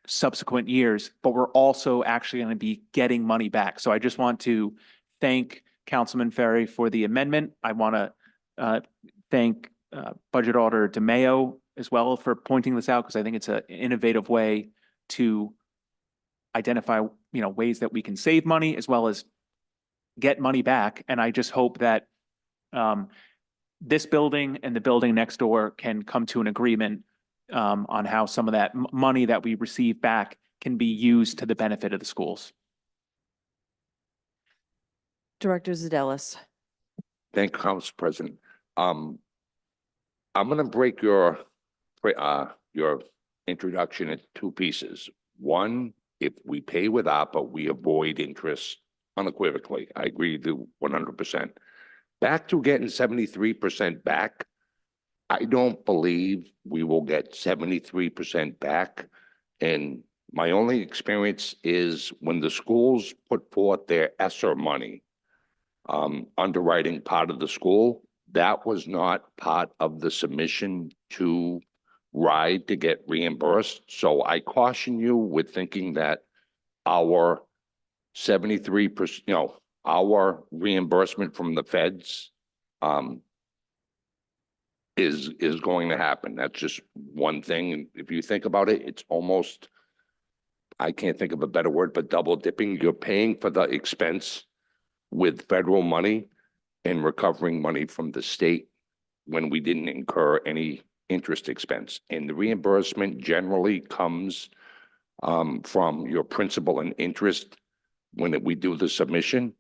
subsequent years, but we're also actually going to be getting money back. So I just want to thank Councilman Ferry for the amendment. I want to thank Budget Auditor DeMayo as well for pointing this out, because I think it's an innovative way to identify, ways that we can save money as well as get money back. And I just hope that this building and the building next door can come to an agreement on how some of that money that we receive back can be used to the benefit of the schools. Director Zadelis. Thank you, Council President. I'm gonna break your introduction into two pieces. One, if we pay with ARPA, we avoid interest unequivocally. I agree with you 100%. Back to getting 73% back, I don't believe we will get 73% back. And my only experience is when the schools put forth their ESSER money, underwriting part of the school, that was not part of the submission to RIDE to get reimbursed. So I caution you with thinking that our 73%, our reimbursement from the feds is going to happen. That's just one thing. And if you think about it, it's almost, I can't think of a better word, but double dipping. You're paying for the expense with federal money and recovering money from the state when we didn't incur any interest expense. And the reimbursement generally comes from your principal and interest when we do the submission.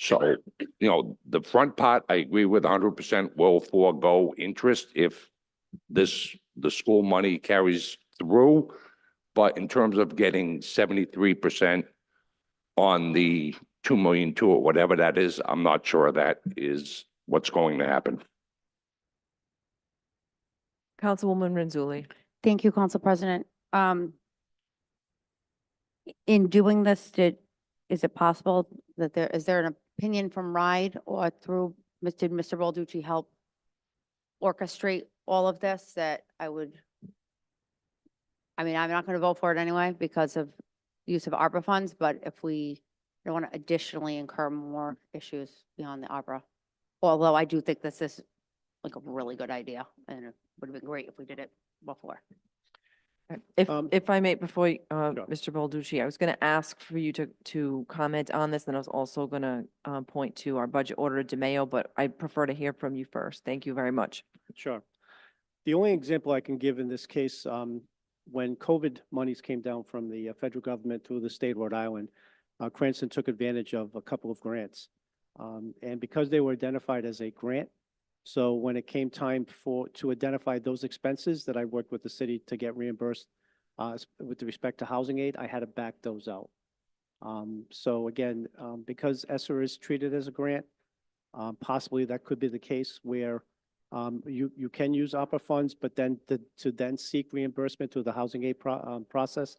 So, the front part, I agree with 100% will forego interest if the school money carries through. But in terms of getting 73% on the 2,200,000 or whatever that is, I'm not sure that is what's going to happen. Councilwoman Renzulli. Thank you, Council President. In doing this, is it possible that is there an opinion from RIDE or through, did Mr. Balducci help orchestrate all of this that I'm not going to vote for it anyway because of use of ARPA funds, but if we don't want to additionally incur more issues beyond the ARPA, although I do think this is like a really good idea and it would have been great if we did it before. If I may, before, Mr. Balducci, I was going to ask for you to comment on this, and I was also going to point to our budget order to DeMayo, but I prefer to hear from you first. Thank you very much. Sure. The only example I can give in this case, when COVID monies came down from the federal government through the state of Rhode Island, Cranston took advantage of a couple of grants. And because they were identified as a grant, so when it came time to identify those expenses that I worked with the city to get reimbursed with respect to housing aid, I had to back those out. So again, because ESSER is treated as a grant, possibly that could be the case where you can use ARPA funds, but then to then seek reimbursement through the housing aid process,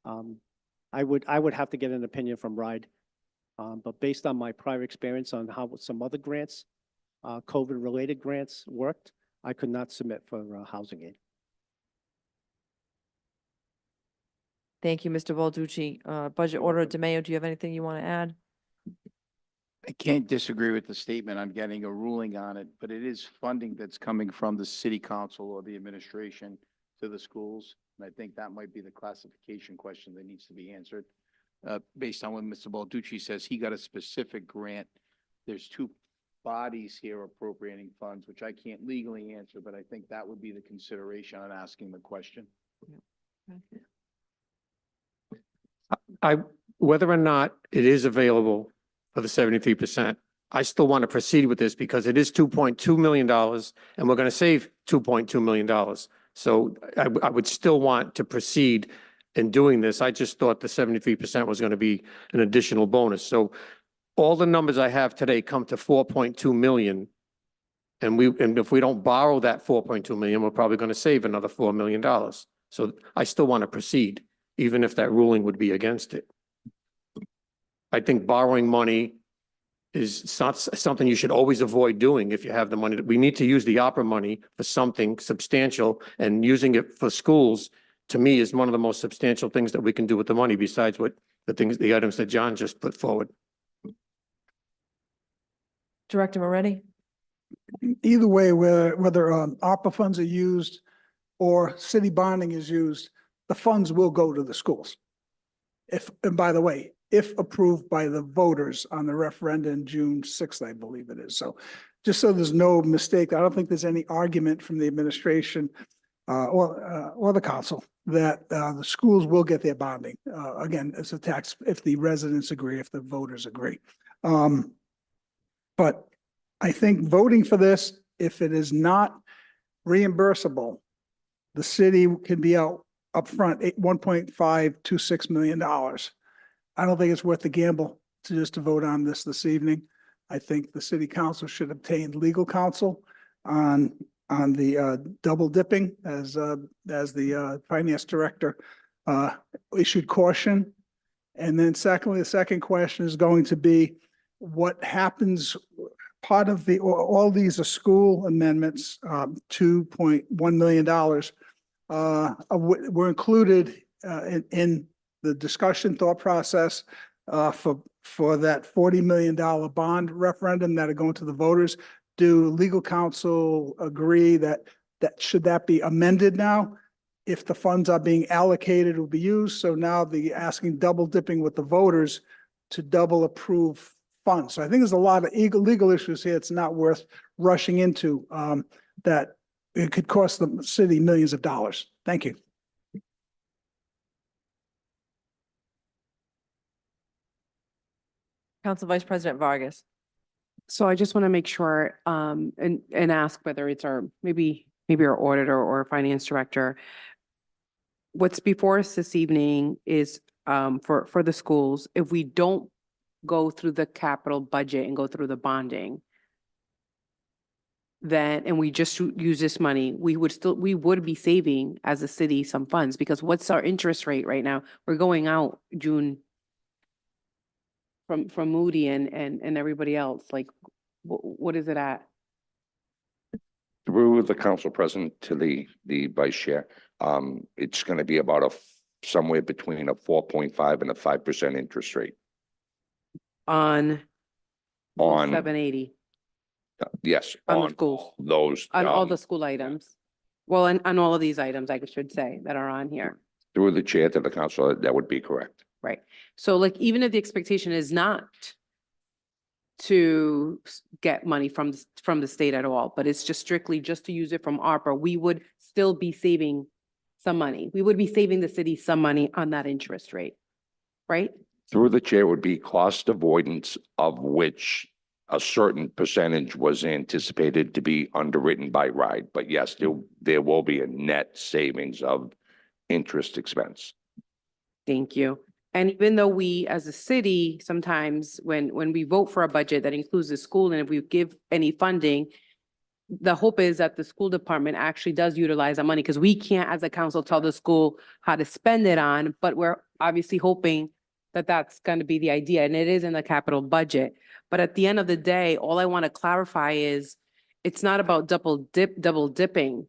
I would have to get an opinion from RIDE. But based on my prior experience on how some other grants, COVID-related grants worked, I could not submit for housing aid. Thank you, Mr. Balducci. Budget order DeMayo, do you have anything you want to add? I can't disagree with the statement on getting a ruling on it, but it is funding that's coming from the city council or the administration to the schools. And I think that might be the classification question that needs to be answered. Based on what Mr. Balducci says, he got a specific grant. There's two bodies here appropriating funds, which I can't legally answer, but I think that would be the consideration on asking the question. Whether or not it is available for the 73%, I still want to proceed with this because it is $2.2 million and we're going to save $2.2 million. So I would still want to proceed in doing this. I just thought the 73% was going to be an additional bonus. So all the numbers I have today come to 4.2 million. And if we don't borrow that 4.2 million, we're probably going to save another $4 million. So I still want to proceed, even if that ruling would be against it. I think borrowing money is not something you should always avoid doing if you have the money. We need to use the ARPA money for something substantial, and using it for schools, to me, is one of the most substantial things that we can do with the money besides what the items that John just put forward. Director Moretti? Either way, whether ARPA funds are used or city bonding is used, the funds will go to the schools. And by the way, if approved by the voters on the referendum June 6th, I believe it is. So just so there's no mistake, I don't think there's any argument from the administration or the council that the schools will get their bonding. Again, it's a tax if the residents agree, if the voters agree. But I think voting for this, if it is not reimbursable, the city can be out upfront $1.526 million. I don't think it's worth the gamble to vote on this evening. I think the city council should obtain legal counsel on the double dipping as the finance director issued caution. And then secondly, the second question is going to be what happens. Part of all these are school amendments, $2.1 million. were included in the discussion thought process for that $40 million bond referendum that are going to the voters. Do legal counsel agree that should that be amended now? If the funds are being allocated, will be used. So now the asking double dipping with the voters to double approve funds. So I think there's a lot of legal issues here. It's not worth rushing into that it could cost the city millions of dollars. Thank you. Council Vice President Vargas. So I just want to make sure, and ask whether it's our, maybe our auditor or finance director. What's before us this evening is, for the schools, if we don't go through the capital budget and go through the bonding, then, and we just use this money, we would be saving as a city some funds, because what's our interest rate right now? We're going out June from Moody and everybody else, like, what is it at? Through the council president to the vice chair, it's going to be about somewhere between a 4.5 and a 5% interest rate. On On, 780, yes, on the on schools, those. on all the school items. Well, on all of these items, I should say, that are on here. Through the chair to the council, that would be correct. Right. So like, even if the expectation is not to get money from the state at all, but it's just strictly just to use it from ARPA, we would still be saving some money. We would be saving the city some money on that interest rate, right? Through the chair would be cost avoidance, of which a certain percentage was anticipated to be underwritten by RIDE. But yes, there will be a net savings of interest expense. Thank you. And even though we, as a city, sometimes when we vote for a budget that includes the school, and if we give any funding, the hope is that the school department actually does utilize that money, because we can't, as a council, tell the school how to spend it on, but we're obviously hoping that that's going to be the idea, and it is in the capital budget. But at the end of the day, all I want to clarify is it's not about double dipping,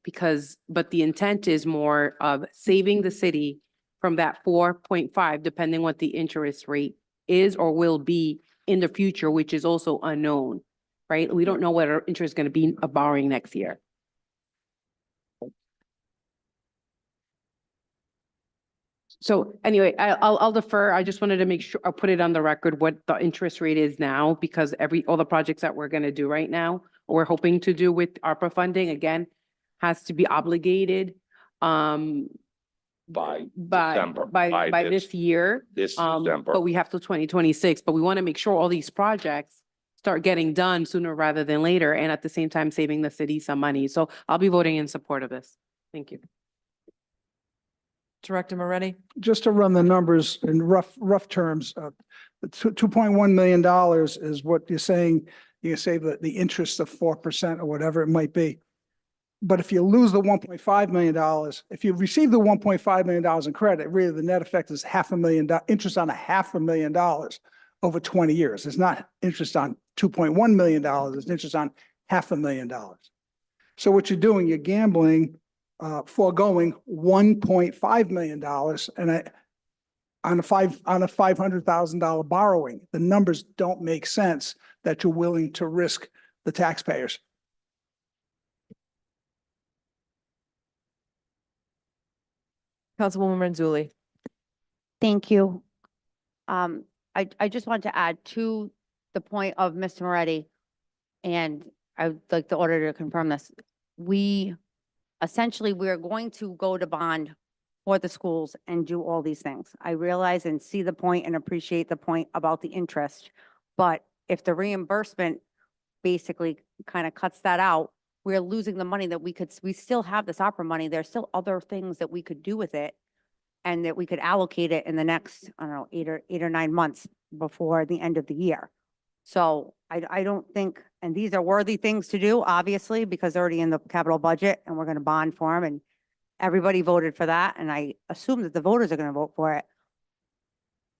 but the intent is more of saving the city from that 4.5, depending what the interest rate is or will be in the future, which is also unknown, right? We don't know what our interest is going to be of borrowing next year. So anyway, I'll defer. I just wanted to make sure, I'll put it on the record what the interest rate is now, because all the projects that we're going to do right now, or we're hoping to do with ARPA funding, again, has to be obligated By by December, this year. This December. But we have till 2026, but we want to make sure all these projects start getting done sooner rather than later, and at the same time saving the city some money. So I'll be voting in support of this. Thank you. Director Moretti. Just to run the numbers in rough terms, the $2.1 million is what you're saying. You can save the interest of 4% or whatever it might be. But if you lose the $1.5 million, if you receive the $1.5 million in credit, really the net effect is $500,000 interest on $500,000 over 20 years. It's not interest on $2.1 million. It's interest on $500,000. So what you're doing, you're gambling, foregoing $1.5 million and on a $500,000 borrowing. The numbers don't make sense that you're willing to risk the taxpayers. Councilwoman Renzulli. Thank you. I just wanted to add to the point of Mr. Moretti, and I would like the auditor to confirm this. We're going to go to bond for the schools and do all these things. I realize and see the point and appreciate the point about the interest, but if the reimbursement basically kind of cuts that out, we're losing the money that we still have this opera money. There's still other things that we could do with it and that we could allocate it in the next, I don't know, 8 or 9 months before the end of the year. So I don't think, and these are worthy things to do, obviously, because they're already in the capital budget and we're going to bond for them, and everybody voted for that. And I assume that the voters are going to vote for it.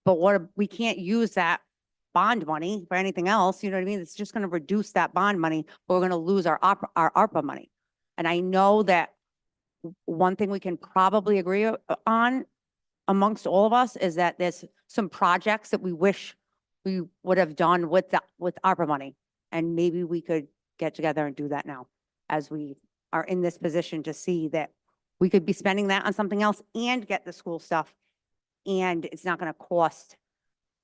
But we can't use that bond money for anything else. You know what I mean? It's just going to reduce that bond money, but we're going to lose our ARPA money. And I know that one thing we can probably agree on amongst all of us is that there's some projects that we wish we would have done with with ARPA money. And maybe we could get together and do that now, as we are in this position to see that we could be spending that on something else and get the school stuff. And it's not going to cost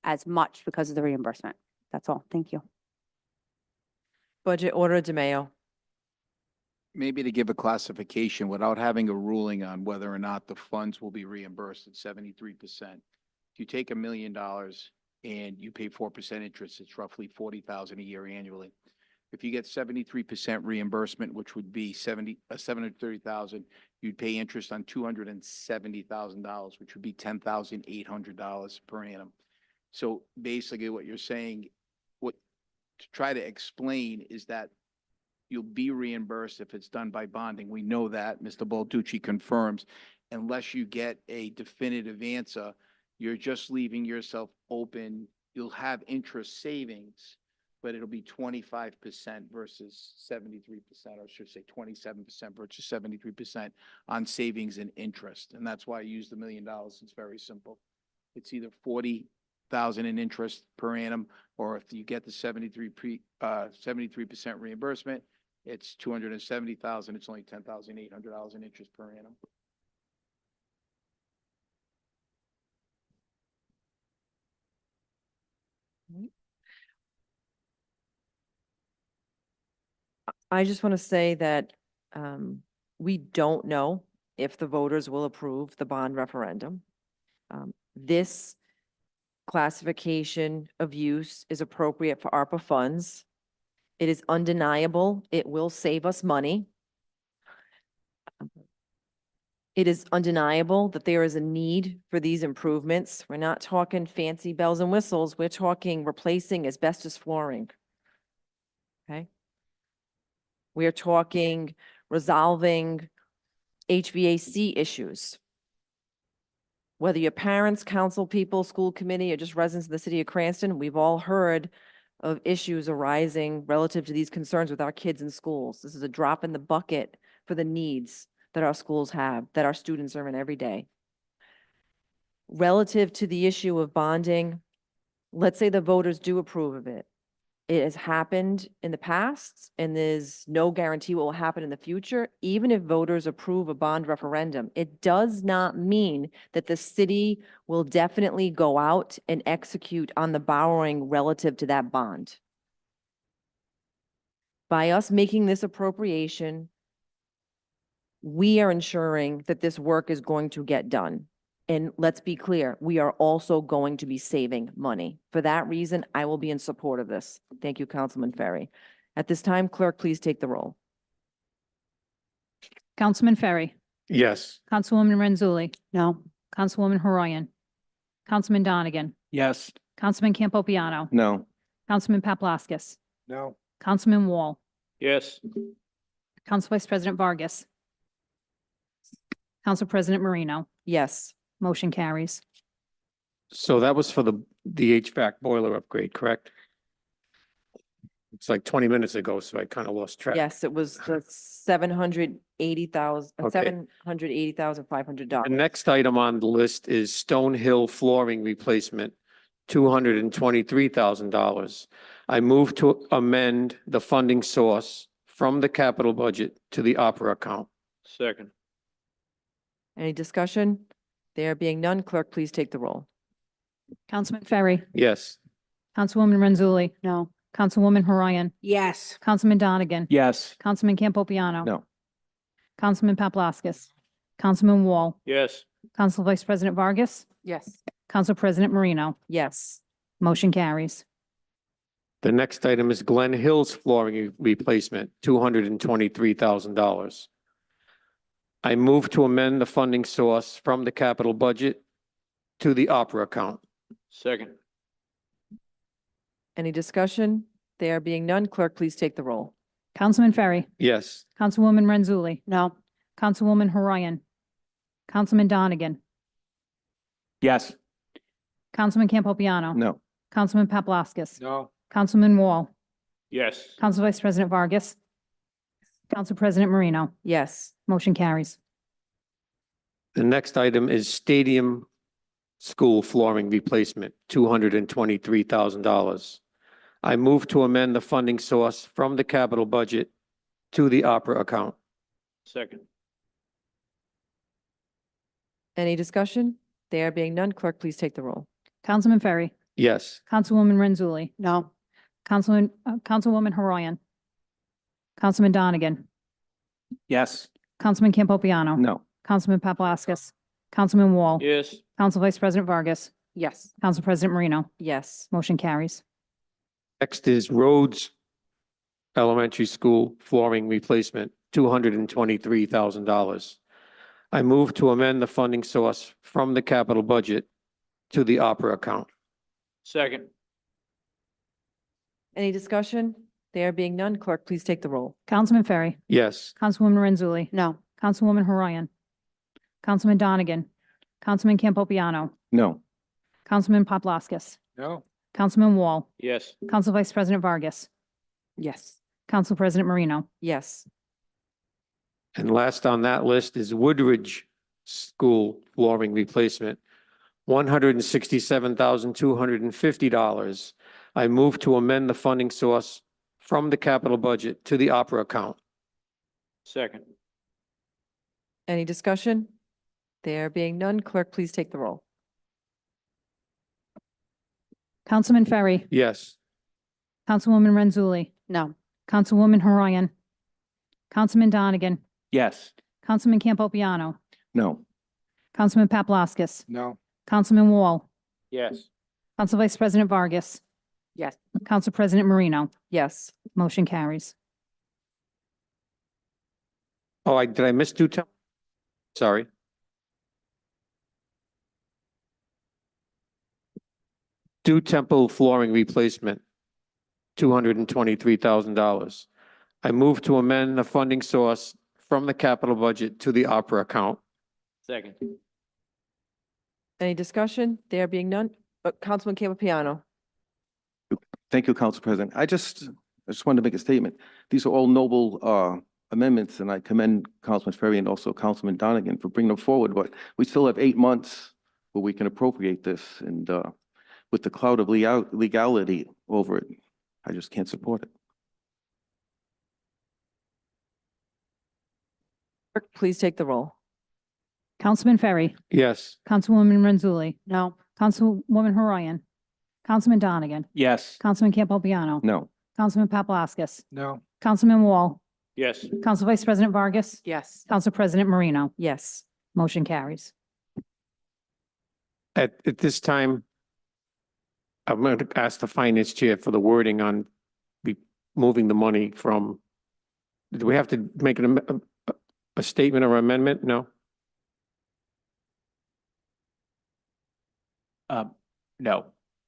as much because of the reimbursement. That's all. Thank you. Budget Order DeMayo. Maybe to give a classification without having a ruling on whether or not the funds will be reimbursed at 73%. If you take $1 million and you pay 4% interest, it's roughly 40,000 a year annually. If you get 73% reimbursement, which would be 730,000, you'd pay interest on $270,000, which would be $10,800 per annum. So basically what you're saying, what to try to explain is that you'll be reimbursed if it's done by bonding. We know that, Mr. Balducci confirms. Unless you get a definitive answer, you're just leaving yourself open. You'll have interest savings, but it'll be 25% versus 73%, or I should say 27% versus 73% on savings and interest. And that's why I use the $1 million. It's very simple. It's either 40,000 in interest per annum, or if you get the 73% reimbursement, it's 270,000. It's only $10,800 in interest per annum. I just want to say that we don't know if the voters will approve the bond referendum. This classification of use is appropriate for ARPA funds. It is undeniable. It will save us money. It is undeniable that there is a need for these improvements. We're not talking fancy bells and whistles. We're talking replacing asbestos flooring. Okay? We are talking resolving HVAC issues. Whether you're parents, council people, school committee, or just residents of the city of Cranston, we've all heard of issues arising relative to these concerns with our kids in schools. This is a drop in the bucket for the needs that our schools have, that our students are in every day. Relative to the issue of bonding, let's say the voters do approve of it. It has happened in the past, and there's no guarantee what will happen in the future. Even if voters approve a bond referendum, it does not mean that the city will definitely go out and execute on the borrowing relative to that bond. By us making this appropriation, we are ensuring that this work is going to get done. And let's be clear, we are also going to be saving money. For that reason, I will be in support of this. Thank you, Councilman Ferry. At this time, clerk, please take the roll. Councilman Ferry, Yes. Councilwoman Renzulli, No. Councilwoman Horoyan, Councilman Donegan, Yes. Councilman Campopiano, No. Councilman Paplaskas, No. Councilman Wall, Yes. Council Vice President Vargas, Council President Marino. Yes. Motion carries. So that was for the HVAC boiler upgrade, correct? It's like 20 minutes ago, so I kind of lost track. Yes, it was the $780,500. Okay. $780,500. The next item on the list is Stone Hill flooring replacement, $223,000. I move to amend the funding source from the capital budget to the opera account. Second. Any discussion? There being none, clerk, please take the roll. Councilman Ferry, Yes. Councilwoman Renzulli, No. Councilwoman Horoyan, Yes. Councilman Donegan, Yes. Councilman Campopiano. No. Councilman Paplaskas, Councilman Wall, Yes. Council Vice President Vargas, Yes. Council President Marino. Yes. Motion carries. The next item is Glen Hills flooring replacement, $223,000. I move to amend the funding source from the capital budget to the opera account. Second. Any discussion? There being none, clerk, please take the roll. Councilman Ferry, Yes. Councilwoman Renzulli, No. Councilwoman Horoyan, Councilman Donegan, Yes. Councilman Campopiano. No. Councilman Paplaskas, No. Councilman Wall, Yes. Council Vice President Vargas, Council President Marino. Yes. Motion carries. The next item is stadium school flooring replacement, $223,000. I move to amend the funding source from the capital budget to the opera account. Second. Any discussion? There being none, clerk, please take the roll. Councilman Ferry, Yes. Councilwoman Renzulli, No. Councilwoman Haroyan, Councilman Donegan, Yes. Councilman Campopiano. No. Councilman Paplaskas, Councilman Wall. Yes. Council Vice President Vargas, Yes. Council President Marino. Yes. Motion carries. Next is roads elementary school flooring replacement, $223,000. I move to amend the funding source from the capital budget to the opera account. Second. Any discussion? There being none, clerk, please take the roll. Councilman Ferry, Yes. Councilwoman Renzulli, No. Councilwoman Haroyan, Councilman Donegan, Councilman Campopiano, No. Councilman Paplaskas, No. Councilman Wall, Yes. Council Vice President Vargas, Yes. Council President Marino. Yes. And last on that list is Woodridge School flooring replacement, $167,250. I move to amend the funding source from the capital budget to the opera account. Second. Any discussion? There being none, clerk, please take the roll. Councilman Ferry, Yes. Councilwoman Renzulli, No. Councilwoman Haroyan, Councilman Donegan, Yes. Councilman Campopiano, No. Councilman Paplaskas, No. Councilman Wall, Yes. Council Vice President Vargas, Yes. Council President Marino. Yes. Motion carries. Oh, did I miss Dew Temple? Sorry. Dew Temple flooring replacement, $223,000. I move to amend the funding source from the capital budget to the opera account. Second. Any discussion? There being none, Councilman Campopiano. Thank you, Council President. I just wanted to make a statement. These are all noble amendments, and I commend Councilman Ferry and also Councilman Donegan for bringing them forward, but we still have 8 months where we can appropriate this, and with the cloud of legality over it, I just can't support it. Clerk, please take the roll. Councilman Ferry, Yes. Councilwoman Renzulli, No. Councilwoman Haroyan, Councilman Donegan, Yes. Councilman Campopiano, No. Councilman Paplaskas, No. Councilman Wall, Yes. Council Vice President Vargas, Yes. Council President Marino. Yes. Motion carries. At this time, I'm going to ask the finance chair for the wording on moving the money from, do we have to make a statement or amendment? No? No.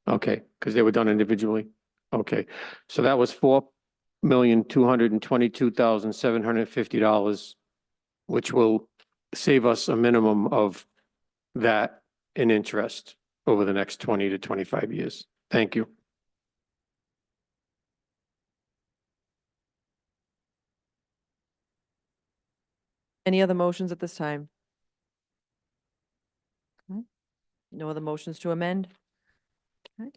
Okay, because they were done individually. Okay, so that was $4,222,750, which will save us a minimum of that in interest over the next 20 to 25 years. Thank you. Any other motions at this time? Okay. No other motions to amend? Okay.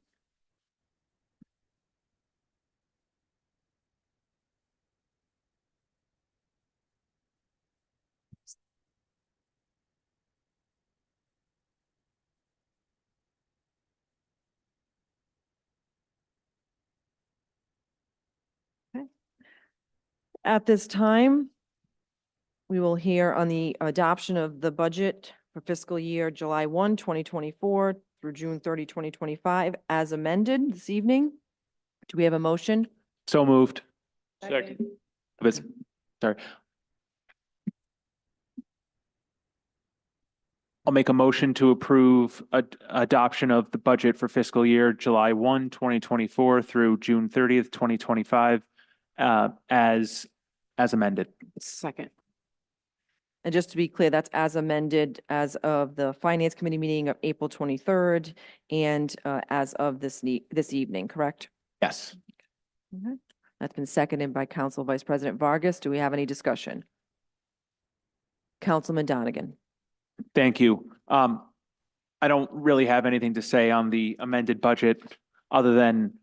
Okay. At this time, we will hear on the adoption of the budget for fiscal year July 1, 2024 through June 30, 2025, as amended this evening. Do we have a motion? So moved. Second. Sorry. I'll make a motion to approve adoption of the budget for fiscal year July 1, 2024 through June 30th, 2025, as amended. Second. And just to be clear, that's as amended as of the Finance Committee meeting of April 23rd and as of this evening, correct? Yes. Okay. That's been seconded by Council Vice President Vargas. Do we have any discussion? Councilman Donegan. Thank you. I don't really have anything to say on the amended budget other than,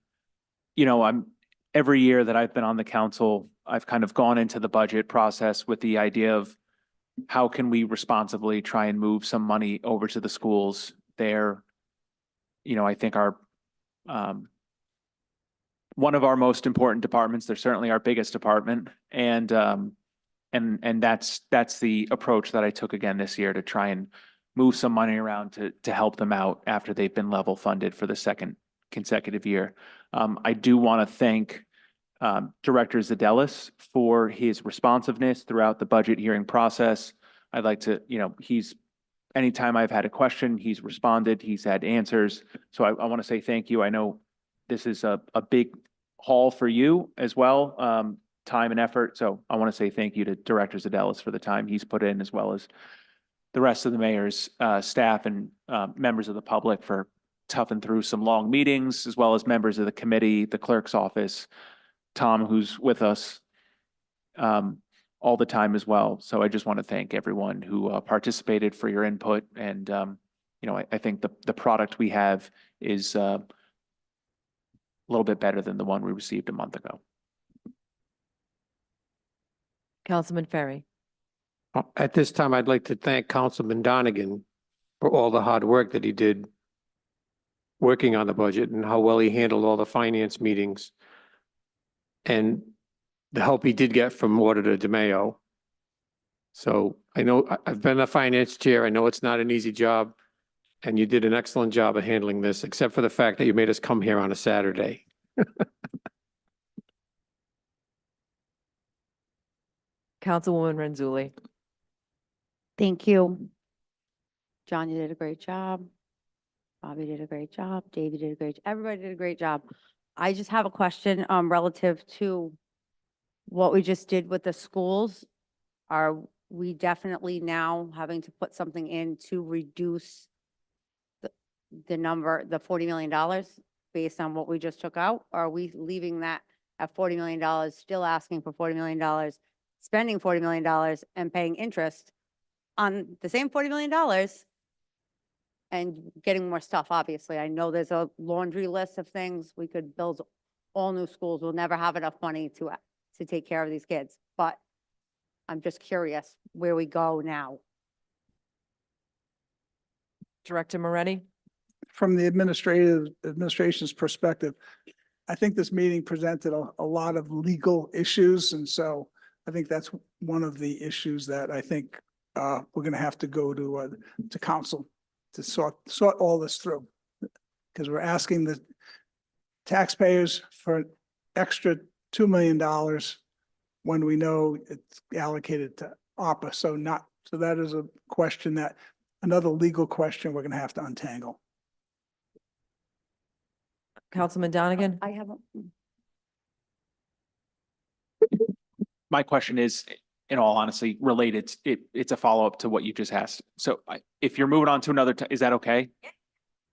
every year that I've been on the council, I've kind of gone into the budget process with the idea of how can we responsibly try and move some money over to the schools there. I think one of our most important departments, they're certainly our biggest department. And that's the approach that I took again this year to try and move some money around to help them out after they've been level funded for the second consecutive year. I do want to thank Director Zadelis for his responsiveness throughout the budget hearing process. I'd like to, anytime I've had a question, he's responded, he's had answers. So I want to say thank you. I know this is a big haul for you as well, time and effort. So I want to say thank you to Director Zadelis for the time he's put in, as well as the rest of the mayor's staff and members of the public for toughing through some long meetings, as well as members of the committee, the clerk's office, Tom, who's with us all the time as well. So I just want to thank everyone who participated for your input. And, I think the product we have is a little bit better than the one we received a month ago. Councilman Ferry. At this time, I'd like to thank Councilman Donegan for all the hard work that he did working on the budget and how well he handled all the finance meetings and the help he did get from Auditor DeMayo. So I know I've been a finance chair. I know it's not an easy job, and you did an excellent job of handling this, except for the fact that you made us come here on a Saturday. Councilwoman Renzulli. Thank you. John, you did a great job. Bobby did a great job. Davey did a great, everybody did a great job. I just have a question, relative to what we just did with the schools. Are we definitely now having to put something in to reduce the number, the $40 million based on what we just took out? Or are we leaving that at $40 million, still asking for $40 million, spending $40 million and paying interest on the same $40 million and getting more stuff? Obviously, I know there's a laundry list of things. We could build all new schools. We'll never have enough money to take care of these kids, but I'm just curious where we go now. Director Moretti. From the administration's perspective, I think this meeting presented a lot of legal issues. And so I think that's one of the issues that I think we're going to have to go to council to sort all this through. Because we're asking the taxpayers for an extra $2 million when we know it's allocated to ARPA. So that is a question another legal question we're going to have to untangle. Councilman Donegan. I haven't. My question is, in all honesty, related. It's a follow-up to what you just asked. So if you're moving on to another, is that okay?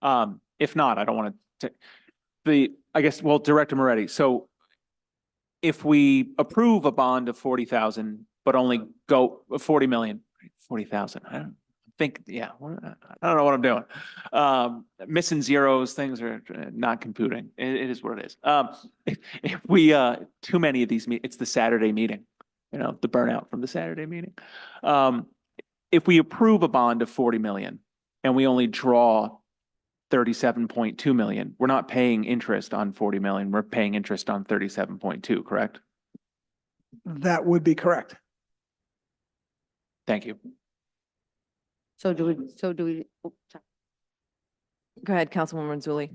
If not, I don't want to. Director Moretti. So if we approve a bond of 40,000, but only go 40 million, 40,000, I don't think, I don't know what I'm doing. Missing zeros, things are not computing. It is what it is. If we, too many of these, it's the Saturday meeting, the burnout from the Saturday meeting. If we approve a bond of 40 million and we only draw 37.2 million, we're not paying interest on 40 million. We're paying interest on 37.2, correct? That would be correct. Thank you. So do we, oh, sorry. Go ahead, Councilwoman Renzulli.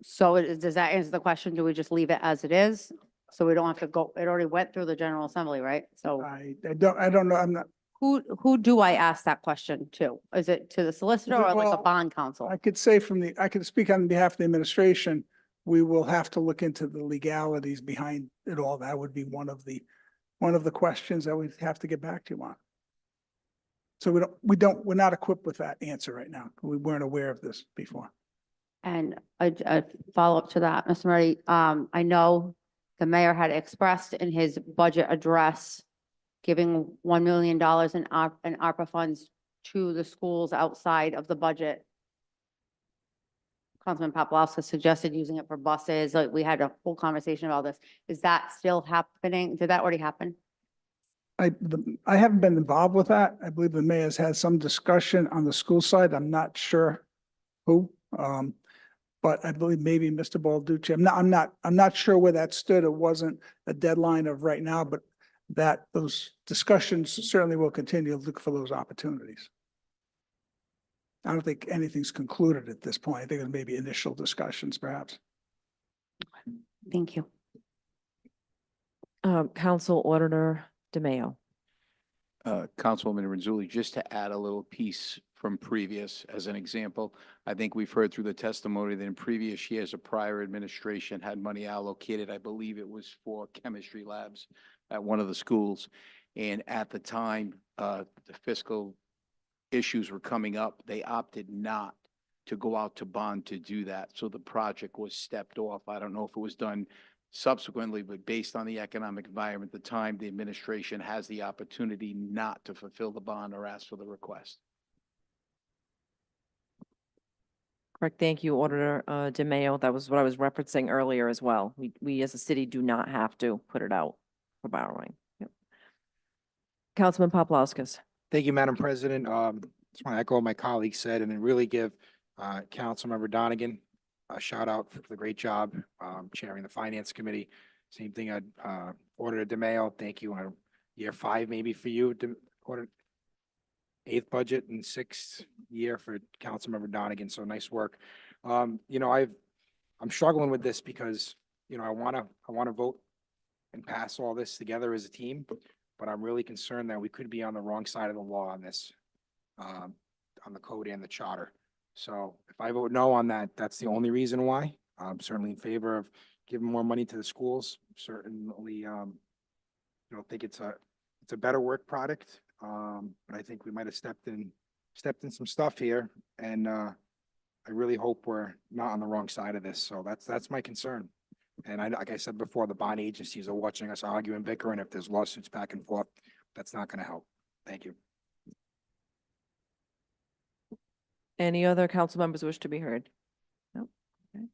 So does that answer the question? Do we just leave it as it is? So we don't have to go, it already went through the General Assembly, right? So I don't know. I'm not. who do I ask that question to? Is it to the solicitor or like a Well, bond counsel? I could say I could speak on behalf of the administration. We will have to look into the legalities behind it all. That would be one of the questions that we'd have to get back to you on. So we're not equipped with that answer right now. We weren't aware of this before. And a follow-up to that, Mr. Murray, I know the mayor had expressed in his budget address giving $1 million in ARPA funds to the schools outside of the budget. Councilman Paplaskas suggested using it for buses. Like, we had a whole conversation about this. Is that still happening? Did that already happen? I haven't been involved with that. I believe the mayor's had some discussion on the school side. I'm not sure who. But I believe maybe Mr. Balducci. I'm not sure where that stood. It wasn't a deadline of right now, but those discussions certainly will continue to look for those opportunities. I don't think anything's concluded at this point. I think it may be initial discussions perhaps. Thank you. Council Auditor DeMayo. Councilwoman Renzulli, just to add a little piece from previous, as an example, I think we've heard through the testimony that in previous years, a prior administration had money allocated. I believe it was for chemistry labs at one of the schools. And at the time, the fiscal issues were coming up, they opted not to go out to bond to do that. So the project was stepped off. I don't know if it was done subsequently, but based on the economic environment at the time, the administration has the opportunity not to fulfill the bond or ask for the request. Correct. Thank you, Auditor DeMayo. That was what I was referencing earlier as well. We as a city do not have to put it out for borrowing. Yep. Councilman Paplaskas. Thank you, Madam President. Just want to echo what my colleague said and then really give Councilmember Donegan a shout out for the great job chairing the Finance Committee. Same thing, Auditor DeMayo, thank you. Year 5 maybe for you, Auditor. 8th budget and 6th year for Councilmember Donegan. So nice work. You know, I'm struggling with this because, you know, I want to vote and pass all this together as a team, but I'm really concerned that we could be on the wrong side of the law on this, on the code and the charter. So if I vote no on that, that's the only reason why. I'm certainly in favor of giving more money to the schools. Certainly, you know, think it's a better work product. But I think we might have stepped in some stuff here, and I really hope we're not on the wrong side of this. So that's my concern. And like I said before, the bond agencies are watching us argue and bicker, and if there's lawsuits back and forth, that's not going to help. Thank you. Any other council members wish to be heard? No. Okay.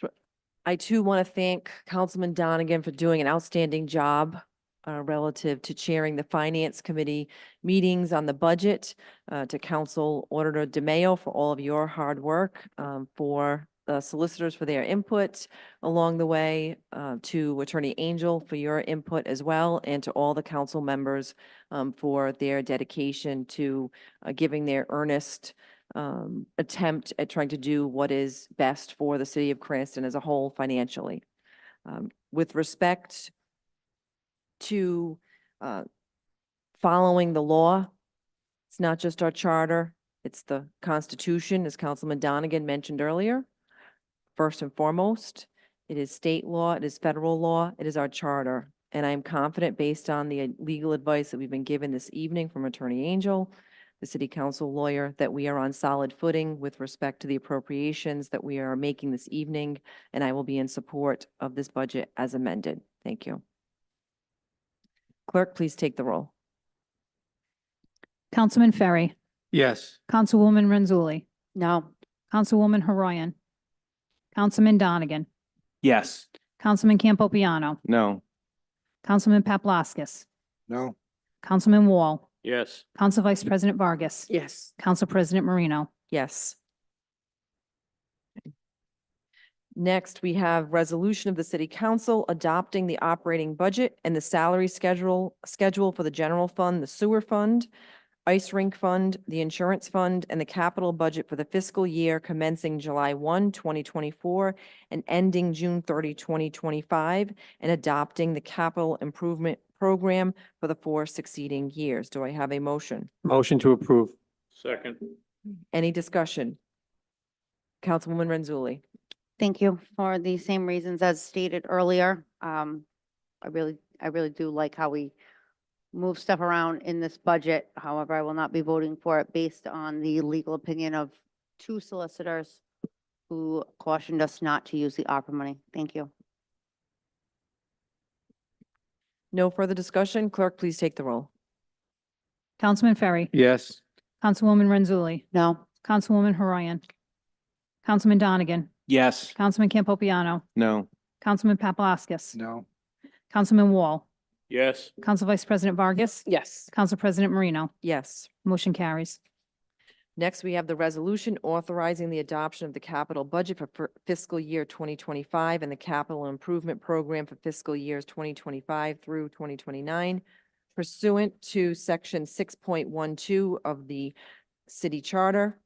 So I too want to thank Councilman Donegan for doing an outstanding job relative to chairing the Finance Committee meetings on the budget, to Council Auditor DeMayo for all of your hard work, for the solicitors for their input along the way, to Attorney Angel for your input as well, and to all the council members for their dedication to giving their earnest attempt at trying to do what is best for the city of Cranston as a whole financially. With respect to following the law, it's not just our charter, it's the Constitution, as Councilman Donegan mentioned earlier. First and foremost, it is state law, it is federal law, it is our charter. And I am confident, based on the legal advice that we've been given this evening from Attorney Angel, the city council lawyer, that we are on solid footing with respect to the appropriations that we are making this evening, and I will be in support of this budget as amended. Thank you. Clerk, please take the roll. Councilman Ferry, Yes. Councilwoman Renzulli, No. Councilwoman Haroyan, Councilman Donegan, Yes. Councilman Campopiano, No. Councilman Paplaskas, No. Councilman Wall, Yes. Council Vice President Vargas, Yes. Council President Marino. Yes. Next, we have resolution of the city council adopting the operating budget and the salary schedule for the general fund, the sewer fund, ice rink fund, the insurance fund, and the capital budget for the fiscal year commencing July 1, 2024, and ending June 30, 2025, and adopting the capital improvement program for the 4 succeeding years. Do I have a motion? Motion to approve. Second. Any discussion? Councilwoman Renzulli. Thank you. For the same reasons as stated earlier. I really do like how we move stuff around in this budget. However, I will not be voting for it based on the legal opinion of 2 solicitors who cautioned us not to use the ARPA money. Thank you. No further discussion. Clerk, please take the roll. Councilman Ferry, Yes. Councilwoman Renzulli, No. Councilwoman Horayan, Councilman Donegan, Yes. Councilman Campopiano, No. Councilman Paplaskas, No. Councilman Wall, Yes. Council Vice President Vargas, Yes. Council President Marino. Yes. Motion carries. Next, we have the resolution authorizing the adoption of the capital budget for fiscal year 2025 and the capital improvement program for fiscal years 2025 through 2029 pursuant to section 6.12 of the city charter.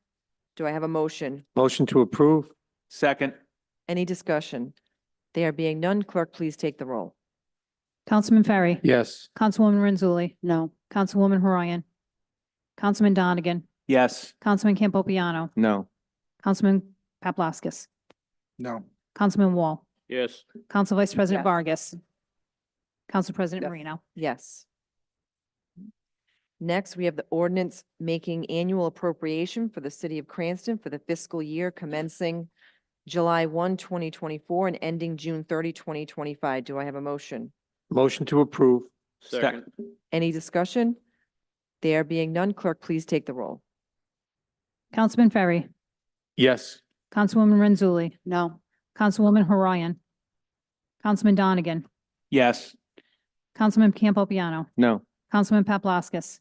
Do I have a motion? Motion to approve? Second. Any discussion? There being none, clerk, please take the roll. Councilman Ferry, Yes. Councilwoman Renzulli, No. Councilwoman Horayan, Councilman Donegan, Yes. Councilman Campopiano, No. Councilman Paplaskas, No. Councilman Wall, Yes. Council Vice President Yes. Vargas, Council President Yes. Marino. Yes. Next, we have the ordinance making annual appropriation for the city of Cranston for the fiscal year commencing July 1, 2024 and ending June 30, 2025. Do I have a motion? Motion to approve? Second. Any discussion? There being none, clerk, please take the roll. Councilman Ferry, Yes. Councilwoman Renzulli, No. Councilwoman Horayan, Councilman Donegan, Yes. Councilman Campopiano, No. Councilman Paplaskas,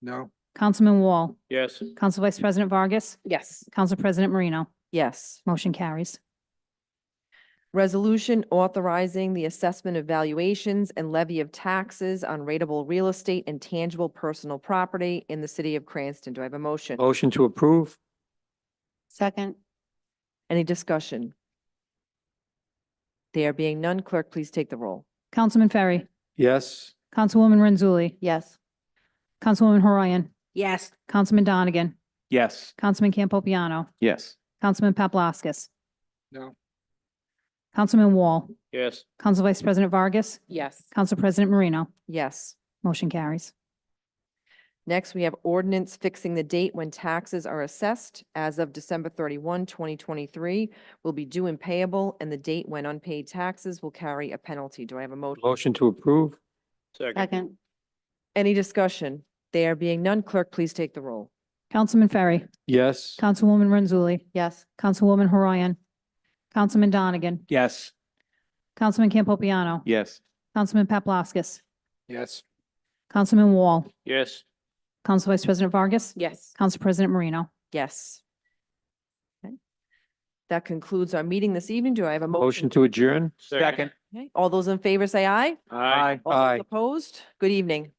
No. Councilman Wall, Yes. Council Vice President Vargas, Yes. Council President Marino. Yes. Motion carries. Resolution authorizing the assessment of valuations and levy of taxes on rateable real estate and tangible personal property in the city of Cranston. Do I have a motion? Motion to approve? Second. Any discussion? There being none, clerk, please take the roll. Councilman Ferry, Yes. Councilwoman Renzulli, Yes. Councilwoman Horayan, Yes. Councilman Donegan, Yes. Councilman Campopiano, Yes. Councilman Paplaskas, No. Councilman Wall, Yes. Council Vice President Vargas, Yes. Council President Marino. Yes. Motion carries. Next, we have ordinance fixing the date when taxes are assessed as of December 31, 2023 will be due and payable, and the date when unpaid taxes will carry a penalty. Do I have a motion? Motion to approve? Second. Any discussion? There being none, clerk, please take the roll. Councilman Ferry, Yes. Councilwoman Renzulli, Yes. Councilwoman Horayan, Councilman Donegan, Yes. Councilman Campopiano, Yes. Councilman Paplaskas, Yes. Councilman Wall, Yes. Council Vice President Vargas, Yes. Council President Marino. Yes. Okay. That concludes our meeting this evening. Do I have a Motion motion? to adjourn? Second. Okay. All those in favor say aye. Aye. All those Aye. opposed? Good evening.